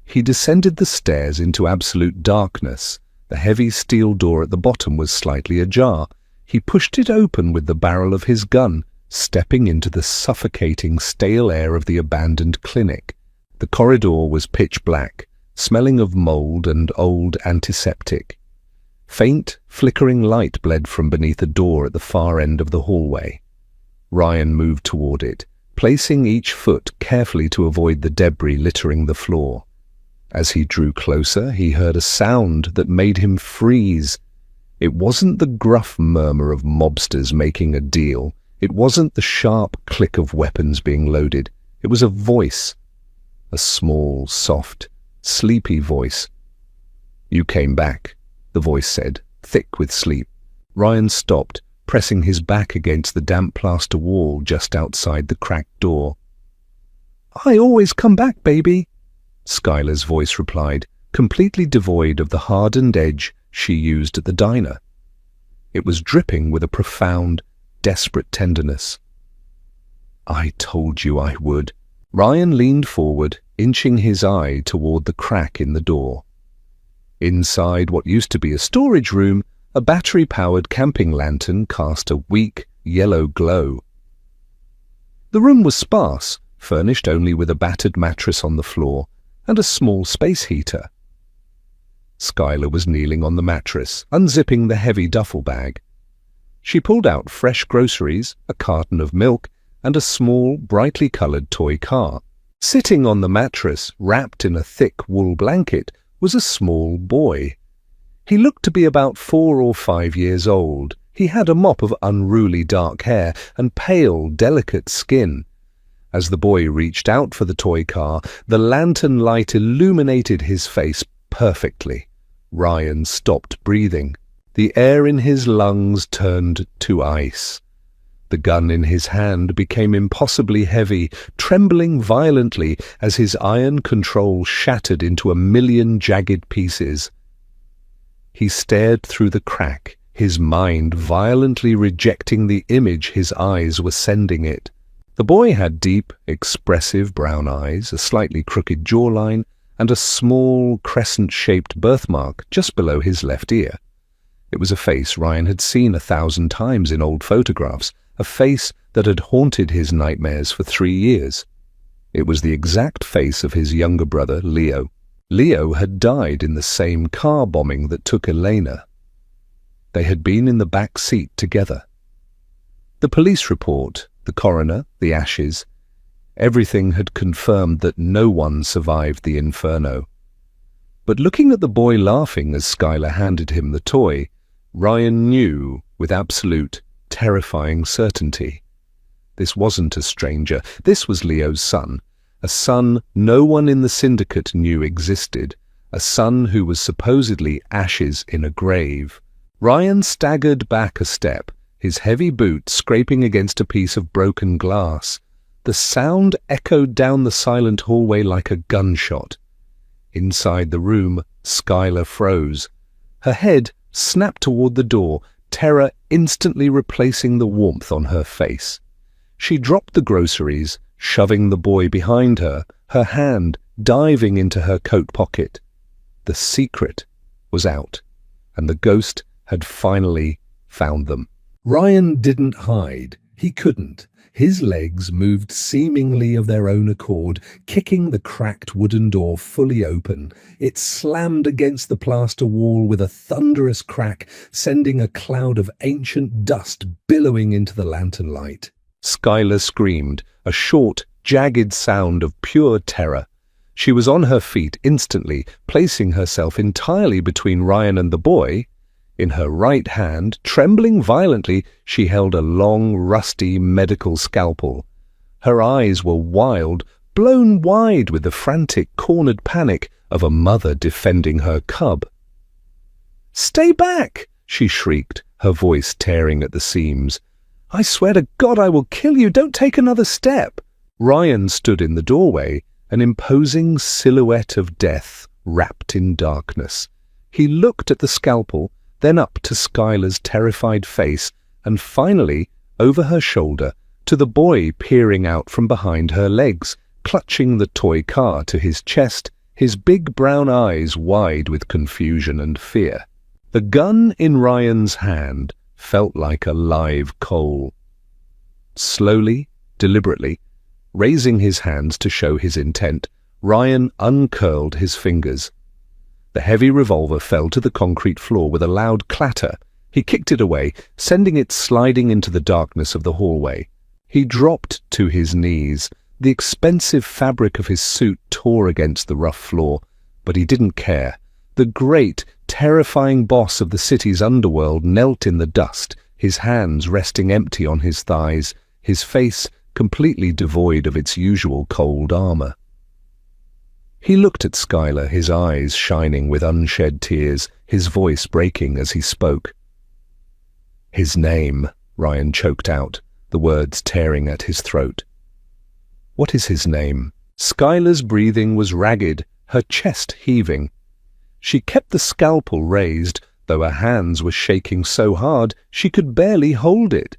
He descended the stairs into absolute darkness. The heavy steel door at the bottom was slightly ajar. He pushed it open with the barrel of his gun, stepping into the suffocating, stale air of the abandoned clinic. The corridor was pitch black, smelling of mold and old antiseptic. Faint, flickering light bled from beneath a door at the far end of the hallway. Ryan moved toward it, placing each foot carefully to avoid the debris littering the floor. As he drew closer, he heard a sound that made him freeze. It wasn't the gruff murmur of mobsters making a deal. It wasn't the sharp click of weapons being loaded. It was a voice. A small, soft, sleepy voice. "You came back," the voice said, thick with sleep. Ryan stopped, pressing his back against the damp plaster wall just outside the cracked door. "I always come back, baby," Skylar's voice replied, completely devoid of the hardened edge she used at the diner. It was dripping with a profound, desperate tenderness. I told you I would. Ryan leaned forward, inching his eye toward the crack in the door. Inside what used to be a storage room, a battery-powered camping lantern cast a weak, yellow glow. The room was sparse, furnished only with a battered mattress on the floor and a small space heater. Skylar was kneeling on the mattress, unzipping the heavy duffel bag. She pulled out fresh groceries, a carton of milk, and a small, brightly coloured toy car. Sitting on the mattress, wrapped in a thick wool blanket, was a small boy. He looked to be about 4 or 5 years old. He had a mop of unruly dark hair and pale, delicate skin. As the boy reached out for the toy car, the lantern light illuminated his face perfectly. Ryan stopped breathing. The air in his lungs turned to ice. The gun in his hand became impossibly heavy, trembling violently as his iron control shattered into a million jagged pieces. He stared through the crack, his mind violently rejecting the image his eyes were sending it. The boy had deep, expressive brown eyes, a slightly crooked jawline, and a small, crescent-shaped birthmark just below his left ear. It was a face Ryan had seen 1,000 times in old photographs, a face that had haunted his nightmares for 3 years. It was the exact face of his younger brother, Leo. Leo had died in the same car bombing that took Elena. They had been in the back seat together. The police report, the coroner, the ashes, everything had confirmed that no one survived the inferno. But looking at the boy laughing as Skylar handed him the toy, Ryan knew with absolute, terrifying certainty. This wasn't a stranger. This was Leo's son, a son no one in the syndicate knew existed, a son who was supposedly ashes in a grave. Ryan staggered back a step, his heavy boot scraping against a piece of broken glass. The sound echoed down the silent hallway like a gunshot. Inside the room, Skylar froze. Her head snapped toward the door, terror instantly replacing the warmth on her face. She dropped the groceries, shoving the boy behind her, her hand diving into her coat pocket. The secret was out, and the ghost had finally found them. Ryan didn't hide. He couldn't. His legs moved seemingly of their own accord, kicking the cracked wooden door fully open. It slammed against the plaster wall with a thunderous crack, sending a cloud of ancient dust billowing into the lantern light. Skylar screamed, a short, jagged sound of pure terror. She was on her feet instantly, placing herself entirely between Ryan and the boy. In her right hand, trembling violently, she held a long, rusty medical scalpel. Her eyes were wild, blown wide with the frantic, cornered panic of a mother defending her cub. "Stay back!" she shrieked, her voice tearing at the seams. "I swear to God I will kill you! Don't take another step!" Ryan stood in the doorway, an imposing silhouette of death wrapped in darkness. He looked at the scalpel, then up to Skylar's terrified face, and finally, over her shoulder, to the boy peering out from behind her legs, clutching the toy car to his chest, his big brown eyes wide with confusion and fear. The gun in Ryan's hand felt like a live coal. Slowly, deliberately, raising his hands to show his intent, Ryan uncurled his fingers. The heavy revolver fell to the concrete floor with a loud clatter. He kicked it away, sending it sliding into the darkness of the hallway. He dropped to his knees. The expensive fabric of his suit tore against the rough floor, but he didn't care. The great, terrifying boss of the city's underworld knelt in the dust, his hands resting empty on his thighs, his face completely devoid of its usual cold armor. He looked at Skylar, his eyes shining with unshed tears, his voice breaking as he spoke. "His name," Ryan choked out, the words tearing at his throat. "What is his name?" Skylar's breathing was ragged, her chest heaving. She kept the scalpel raised, though her hands were shaking so hard she could barely hold it.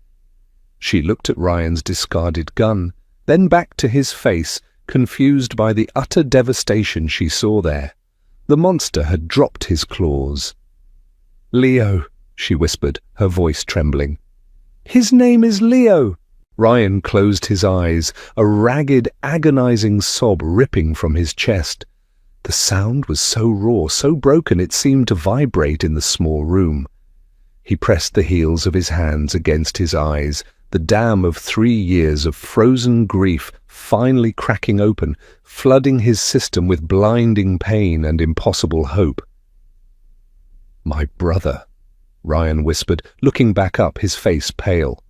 She looked at Ryan's discarded gun, then back to his face, confused by the utter devastation she saw there. The monster had dropped his claws. "Leo," she whispered, her voice trembling. "His name is Leo." Ryan closed his eyes, a ragged, agonizing sob ripping from his chest. The sound was so raw, so broken it seemed to vibrate in the small room. He pressed the heels of his hands against his eyes, the dam of 3 years of frozen grief finally cracking open, flooding his system with blinding pain and impossible hope. "My brother," Ryan whispered, looking back up, his face pale.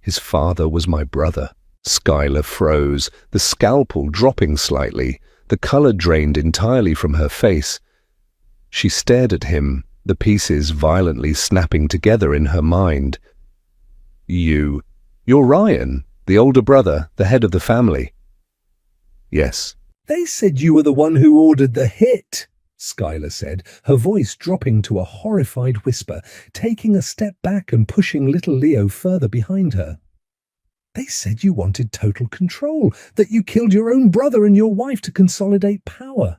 "His father was my brother." Skylar froze, the scalpel dropping slightly, the colour drained entirely from her face. She stared at him, the pieces violently snapping together in her mind. You're Ryan, the older brother, the head of the family." "Yes." "They said you were the one who ordered the hit," Skylar said, her voice dropping to a horrified whisper, taking a step back and pushing little Leo further behind her. "They said you wanted total control, that you killed your own brother and your wife to consolidate power."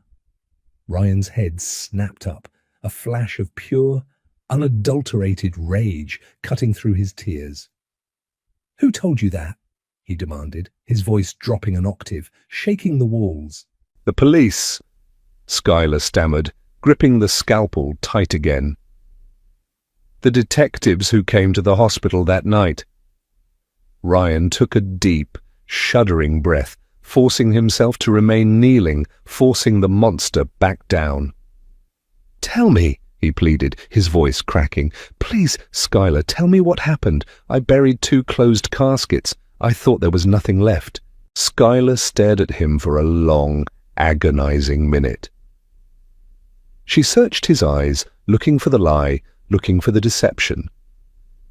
Ryan's head snapped up, a flash of pure, unadulterated rage cutting through his tears. "Who told you that?" he demanded, his voice dropping an octave, shaking the walls. "The police," Skylar stammered, gripping the scalpel tight again. "The detectives who came to the hospital that night." Ryan took a deep, shuddering breath, forcing himself to remain kneeling, forcing the monster back down. "Tell me," he pleaded, his voice cracking. "Please, Skylar, tell me what happened. I buried 2 closed caskets. I thought there was nothing left." Skylar stared at him for a long, agonizing minute. She searched his eyes, looking for the lie, looking for the deception.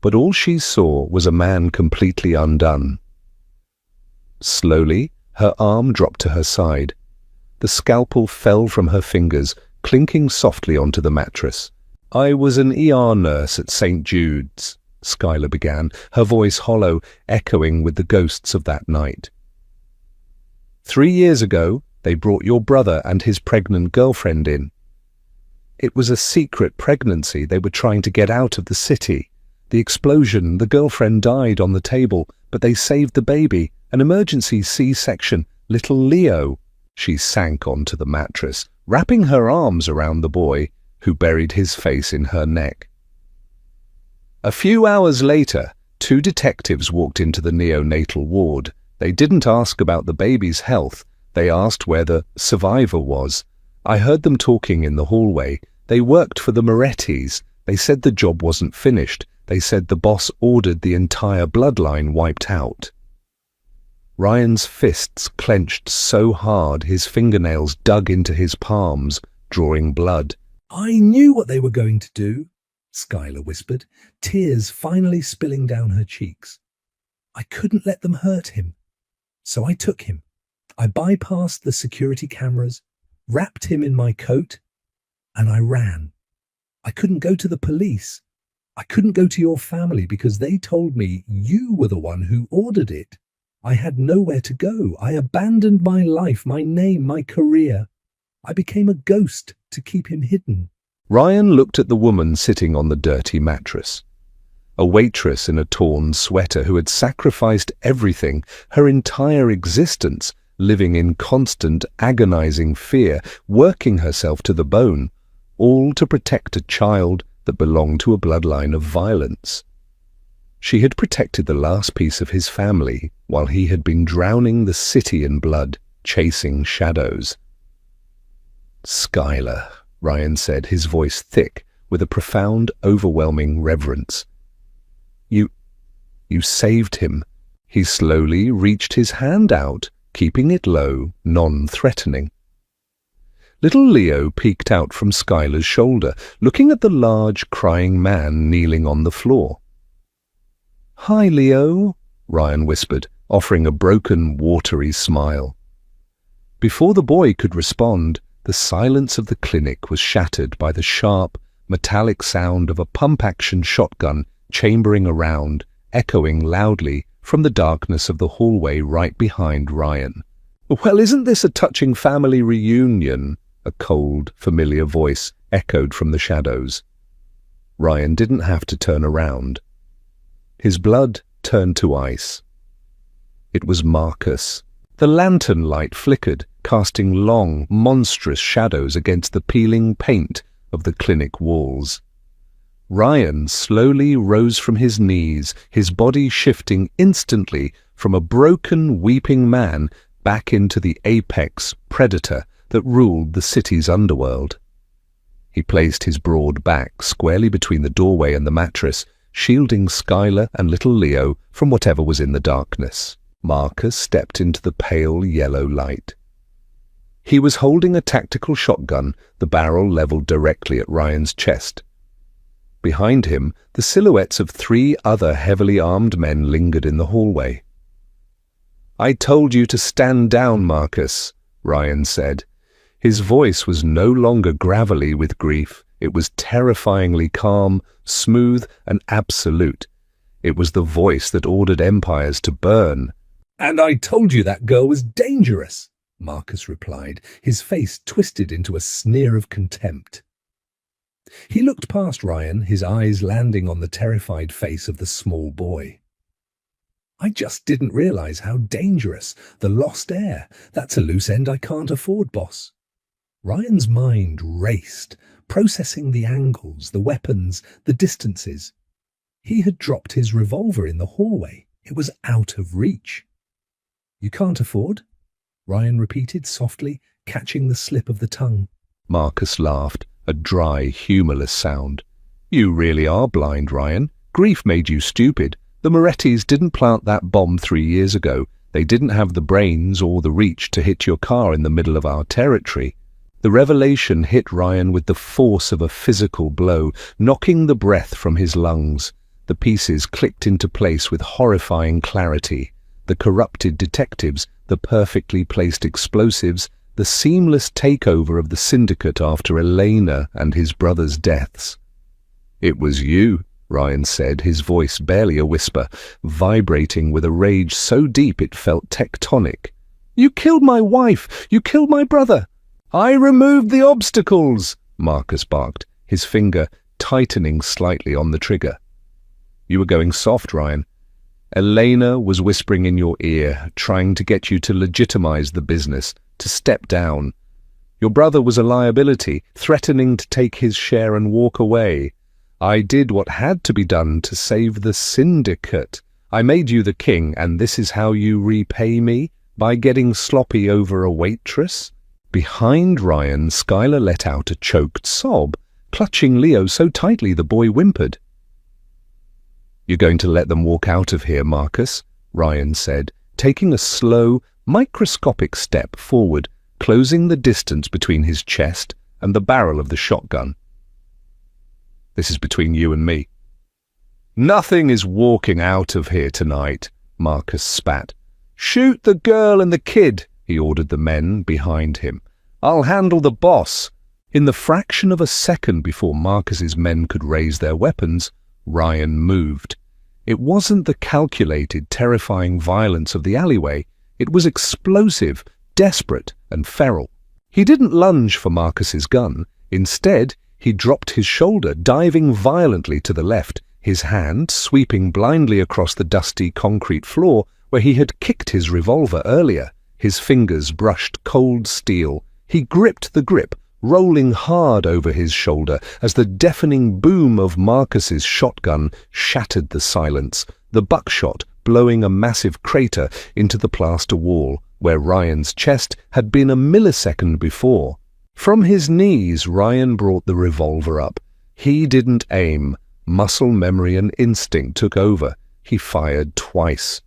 But all she saw was a man completely undone. Slowly, her arm dropped to her side. The scalpel fell from her fingers, clinking softly onto the mattress. "I was an ER nurse at St. Jude's," Skylar began, her voice hollow, echoing with the ghosts of that night. "3 years ago, they brought your brother and his pregnant girlfriend in. It was a secret pregnancy. They were trying to get out of the city. The explosion, the girlfriend died on the table, but they saved the baby, an emergency C-section, little Leo." She sank onto the mattress, wrapping her arms around the boy, who buried his face in her neck. A few hours later, 2 detectives walked into the neonatal ward. They didn't ask about the baby's health. They asked where the survivor was. I heard them talking in the hallway. They worked for the Morettis. They said the job wasn't finished. They said the boss ordered the entire bloodline wiped out. Ryan's fists clenched so hard his fingernails dug into his palms, drawing blood. "I knew what they were going to do," Skylar whispered, tears finally spilling down her cheeks. "I couldn't let them hurt him. So I took him. I bypassed the security cameras, wrapped him in my coat, and I ran. I couldn't go to the police. I couldn't go to your family because they told me you were the one who ordered it. I had nowhere to go. I abandoned my life, my name, my career. I became a ghost to keep him hidden." Ryan looked at the woman sitting on the dirty mattress. A waitress in a torn sweater who had sacrificed everything, her entire existence, living in constant, agonizing fear, working herself to the bone, all to protect a child that belonged to a bloodline of violence. She had protected the last piece of his family while he had been drowning the city in blood, chasing shadows. "Skylar," Ryan said, his voice thick with a profound, overwhelming reverence. You saved him." He slowly reached his hand out, keeping it low, non-threatening. Little Leo peeked out from Skylar's shoulder, looking at the large, crying man kneeling on the floor. "Hi, Leo," Ryan whispered, offering a broken, watery smile. Before the boy could respond, the silence of the clinic was shattered by the sharp, metallic sound of a pump-action shotgun chambering around echoing loudly from the darkness of the hallway right behind Ryan. "Well, isn't this a touching family reunion?" a cold, familiar voice echoed from the shadows. Ryan didn't have to turn around. His blood turned to ice. It was Marcus. The lantern light flickered, casting long, monstrous shadows against the peeling paint of the clinic walls. Ryan slowly rose from his knees, his body shifting instantly from a broken, weeping man back into the apex predator that ruled the city's underworld. He placed his broad back squarely between the doorway and the mattress, shielding Skylar and little Leo from whatever was in the darkness. Marcus stepped into the pale yellow light. He was holding a tactical shotgun, the barrel leveled directly at Ryan's chest. Behind him, the silhouettes of 3 other heavily armed men lingered in the hallway. "I told you to stand down, Marcus," Ryan said. His voice was no longer gravelly with grief. It was terrifyingly calm, smooth, and absolute. It was the voice that ordered empires to burn. "And I told you that girl was dangerous," Marcus replied, his face twisted into a sneer of contempt. He looked past Ryan, his eyes landing on the terrified face of the small boy. "I just didn't realize how dangerous. The lost heir. That's a loose end I can't afford, boss." Ryan's mind raced, processing the angles, the weapons, the distances. He had dropped his revolver in the hallway. It was out of reach. "You can't afford?" Ryan repeated softly, catching the slip of the tongue. Marcus laughed, a dry, humorless sound. "You really are blind, Ryan. Grief made you stupid. The Morettis didn't plant that bomb 3 years ago. They didn't have the brains or the reach to hit your car in the middle of our territory." The revelation hit Ryan with the force of a physical blow, knocking the breath from his lungs. The pieces clicked into place with horrifying clarity. The corrupted detectives, the perfectly placed explosives, the seamless takeover of the syndicate after Elena and his brother's deaths. "It was you," Ryan said, his voice barely a whisper, vibrating with a rage so deep it felt tectonic. "You killed my wife! You killed my brother!" "I removed the obstacles," Marcus barked, his finger tightening slightly on the trigger. "You were going soft, Ryan. Elena was whispering in your ear, trying to get you to legitimize the business, to step down. Your brother was a liability, threatening to take his share and walk away. I did what had to be done to save the syndicate. I made you the king, and this is how you repay me? By getting sloppy over a waitress?" Behind Ryan, Skylar let out a choked sob, clutching Leo so tightly the boy whimpered. "You're going to let them walk out of here, Marcus," Ryan said, taking a slow, microscopic step forward, closing the distance between his chest and the barrel of the shotgun. "This is between you and me." "Nothing is walking out of here tonight," Marcus spat. "Shoot the girl and the kid," he ordered the men behind him. "I'll handle the boss." In the fraction of a second before Marcus's men could raise their weapons, Ryan moved. It wasn't the calculated, terrifying violence of the alleyway. It was explosive, desperate, and feral. He didn't lunge for Marcus's gun. Instead, he dropped his shoulder, diving violently to the left, his hand sweeping blindly across the dusty concrete floor where he had kicked his revolver earlier. His fingers brushed cold steel. He gripped the grip, rolling hard over his shoulder as the deafening boom of Marcus's shotgun shattered the silence, the buckshot blowing a massive crater into the plaster wall where Ryan's chest had been a millisecond before. From his knees, Ryan brought the revolver up. He didn't aim. Muscle memory and instinct took over. He fired twice.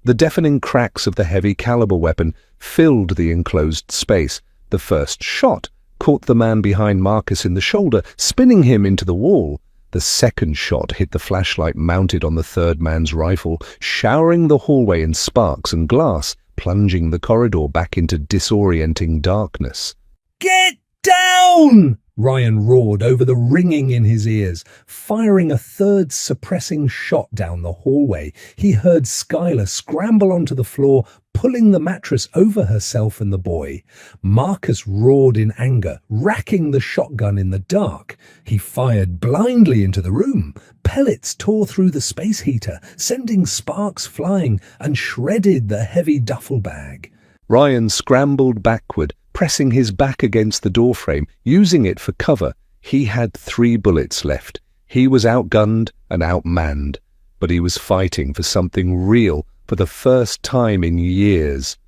The deafening cracks of the heavy caliber weapon filled the enclosed space. The first shot caught the man behind Marcus in the shoulder, spinning him into the wall. The second shot hit the flashlight mounted on the third man's rifle, showering the hallway in sparks and glass, plunging the corridor back into disorienting darkness. "Get down!" Ryan roared over the ringing in his ears, firing a third suppressing shot down the hallway. He heard Skylar scramble onto the floor, pulling the mattress over herself and the boy. Marcus roared in anger, racking the shotgun in the dark. He fired blindly into the room. Pellets tore through the space heater, sending sparks flying, and shredded the heavy duffel bag. Ryan scrambled backward, pressing his back against the doorframe, using it for cover. He had 3 bullets left. He was outgunned and outmanned, but he was fighting for something real for the first time in years.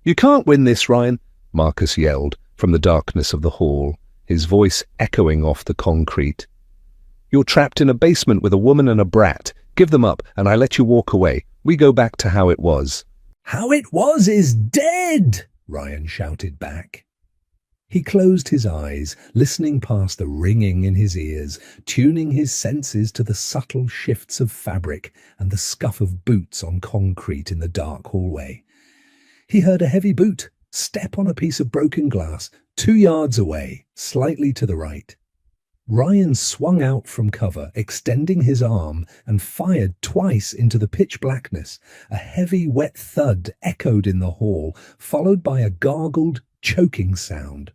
"You can't win this, Ryan," Marcus yelled from the darkness of the hall, his voice echoing off the concrete. "You're trapped in a basement with a woman and a brat. Give them up, and I let you walk away. We go back to how it was." "How it was is dead!" Ryan shouted back. He closed his eyes, listening past the ringing in his ears, tuning his senses to the subtle shifts of fabric and the scuff of boots on concrete in the dark hallway. He heard a heavy boot step on a piece of broken glass 2 yards away, slightly to the right. Ryan swung out from cover, extending his arm, and fired twice into the pitch blackness. A heavy, wet thud echoed in the hall, followed by a gargled, choking sound.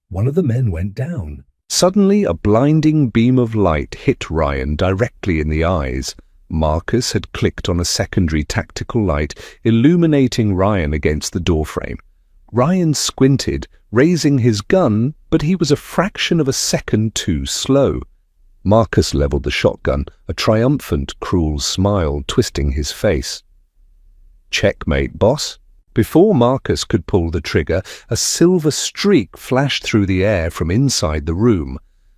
One of the men went down. Suddenly, a blinding beam of light hit Ryan directly in the eyes. Marcus had clicked on a secondary tactical light, illuminating Ryan against the doorframe. Ryan squinted, raising his gun, but he was a fraction of a second too slow. Marcus leveled the shotgun, a triumphant, cruel smile twisting his face. "Checkmate, boss." Before Marcus could pull the trigger, a silver streak flashed through the air from inside the room.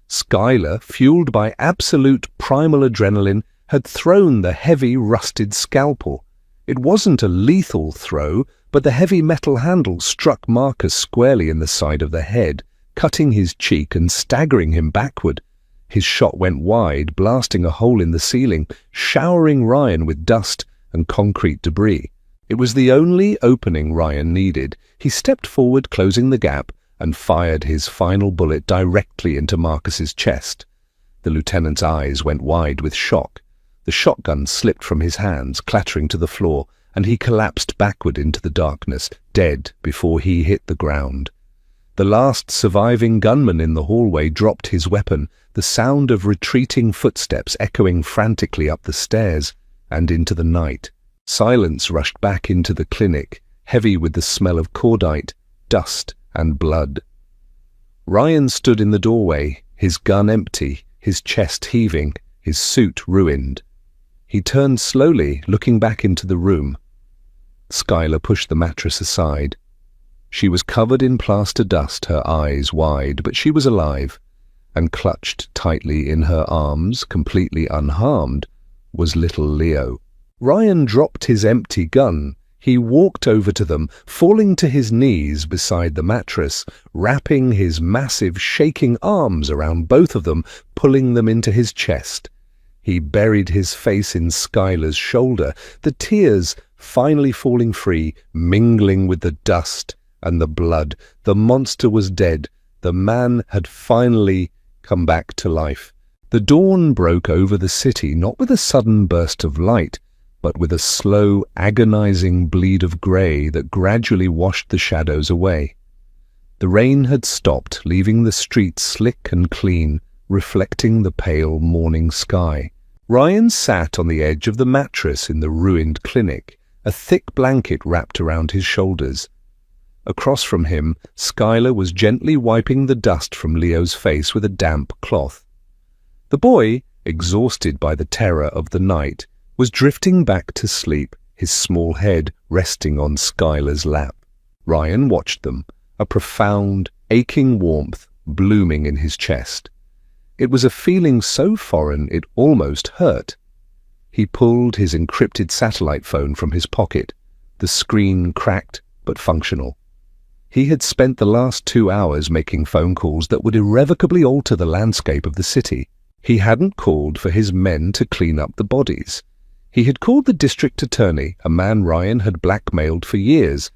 Skylar, fueled by absolute primal adrenaline, had thrown the heavy, rusted scalpel. It wasn't a lethal throw, but the heavy metal handle struck Marcus squarely in the side of the head, cutting his cheek and staggering him backward. His shot went wide, blasting a hole in the ceiling, showering Ryan with dust and concrete debris. It was the only opening Ryan needed. He stepped forward, closing the gap, and fired his final bullet directly into Marcus's chest. The lieutenant's eyes went wide with shock. The shotgun slipped from his hands, clattering to the floor, and he collapsed backward into the darkness, dead before he hit the ground. The last surviving gunman in the hallway dropped his weapon, the sound of retreating footsteps echoing frantically up the stairs and into the night. Silence rushed back into the clinic, heavy with the smell of cordite, dust, and blood. Ryan stood in the doorway, his gun empty, his chest heaving, his suit ruined. He turned slowly, looking back into the room. Skylar pushed the mattress aside. She was covered in plaster dust, her eyes wide, but she was alive, and clutched tightly in her arms, completely unharmed, was little Leo. Ryan dropped his empty gun. He walked over to them, falling to his knees beside the mattress, wrapping his massive, shaking arms around both of them, pulling them into his chest. He buried his face in Skylar's shoulder, the tears finally falling free, mingling with the dust and the blood. The monster was dead. The man had finally come back to life. The dawn broke over the city, not with a sudden burst of light, but with a slow, agonizing bleed of grey that gradually washed the shadows away. The rain had stopped, leaving the streets slick and clean, reflecting the pale morning sky. Ryan sat on the edge of the mattress in the ruined clinic, a thick blanket wrapped around his shoulders. Across from him, Skylar was gently wiping the dust from Leo's face with a damp cloth. The boy, exhausted by the terror of the night, was drifting back to sleep, his small head resting on Skylar's lap. Ryan watched them, a profound, aching warmth blooming in his chest. It was a feeling so foreign it almost hurt. He pulled his encrypted satellite phone from his pocket, the screen cracked but functional. He had spent the last 2 hours making phone calls that would irrevocably alter the landscape of the city. He hadn't called for his men to clean up the bodies. He had called the district attorney, a man Ryan had blackmailed for years.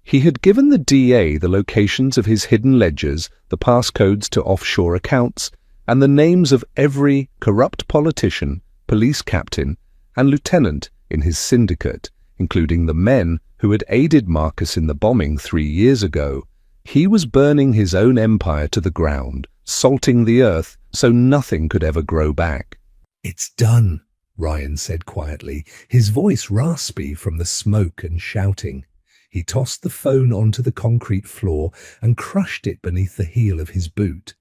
He had given the DA the locations of his hidden ledgers, the passcodes to offshore accounts, and the names of every corrupt politician, police captain, and lieutenant in his syndicate, including the men who had aided Marcus in the bombing 3 years ago. He was burning his own empire to the ground, salting the earth so nothing could ever grow back. "It's done," Ryan said quietly, his voice raspy from the smoke and shouting. He tossed the phone onto the concrete floor and crushed it beneath the heel of his boot.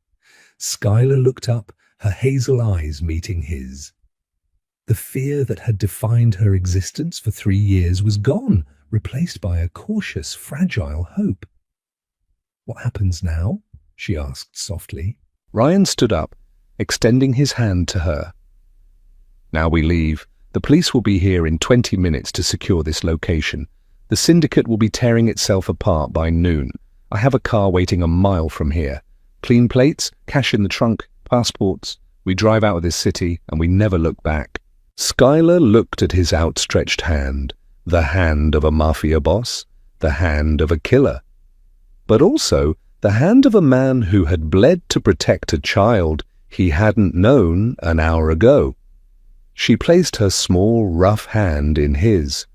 Skylar looked up, her hazel eyes meeting his. The fear that had defined her existence for 3 years was gone, replaced by a cautious, fragile hope. "What happens now?" she asked softly. Ryan stood up, extending his hand to her. "Now we leave. The police will be here in 20 minutes to secure this location. The syndicate will be tearing itself apart by noon. I have a car waiting a mile from here. Clean plates, cash in the trunk, passports. We drive out of this city and we never look back." Skylar looked at his outstretched hand, the hand of a mafia boss, the hand of a killer, but also the hand of a man who had bled to protect a child he hadn't known an hour ago. She placed her small, rough hand in his.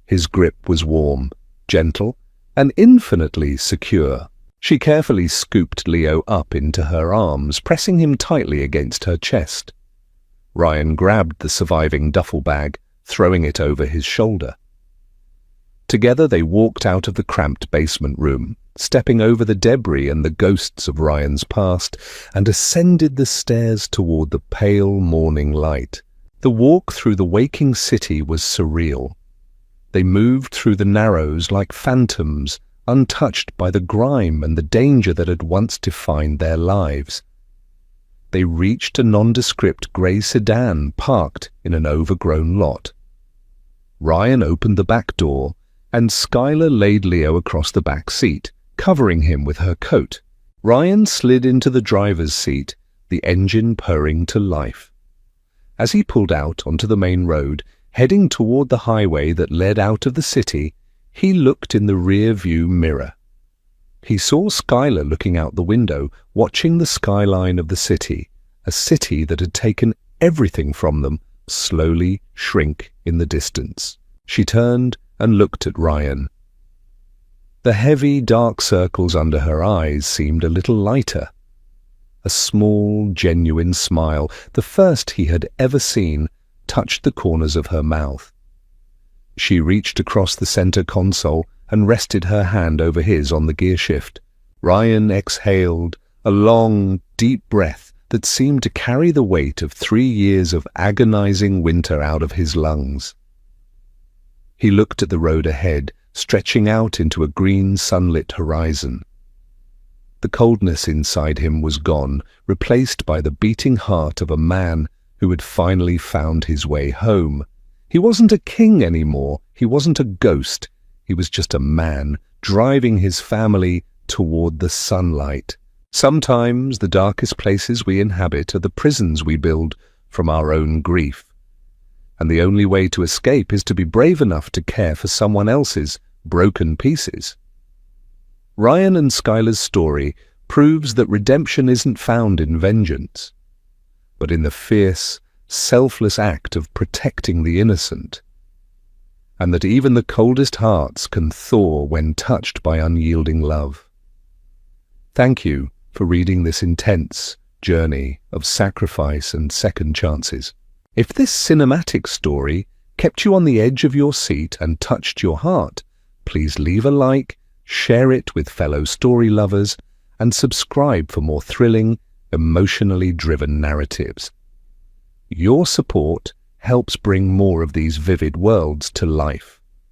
His grip was warm, gentle, and infinitely secure. She carefully scooped Leo up into her arms, pressing him tightly against her chest. Ryan grabbed the surviving duffel bag, throwing it over his shoulder. Together they walked out of the cramped basement room, stepping over the debris and the ghosts of Ryan's past, and ascended the stairs toward the pale morning light. The walk through the waking city was surreal. They moved through the narrows like phantoms, untouched by the grime and the danger that had once defined their lives. They reached a nondescript grey sedan parked in an overgrown lot. Ryan opened the back door, and Skylar laid Leo across the back seat, covering him with her coat. Ryan slid into the driver's seat, the engine purring to life. As he pulled out onto the main road, heading toward the highway that led out of the city, he looked in the rear-view mirror. He saw Skylar looking out the window, watching the skyline of the city, a city that had taken everything from them, slowly shrink in the distance. She turned and looked at Ryan. The heavy, dark circles under her eyes seemed a little lighter. A small, genuine smile, the first he had ever seen, touched the corners of her mouth. She reached across the center console and rested her hand over his on the gear shift. Ryan exhaled, a long, deep breath that seemed to carry the weight of 3 years of agonizing winter out of his lungs. He looked at the road ahead, stretching out into a green, sunlit horizon. The coldness inside him was gone, replaced by the beating heart of a man who had finally found his way home. He wasn't a king anymore. He wasn't a ghost. He was just a man, driving his family toward the sunlight. Sometimes the darkest places we inhabit are the prisons we build from our own grief. And the only way to escape is to be brave enough to care for someone else's broken pieces. Ryan and Skylar's story proves that redemption isn't found in vengeance, but in the fierce, selfless act of protecting the innocent, and that even the coldest hearts can thaw when touched by unyielding love. Thank you for reading this intense journey of sacrifice and second chances. If this cinematic story kept you on the edge of your seat and touched your heart, please leave a like, share it with fellow story lovers, and subscribe for more thrilling, emotionally driven narratives. Your support helps bring more of these vivid worlds to life.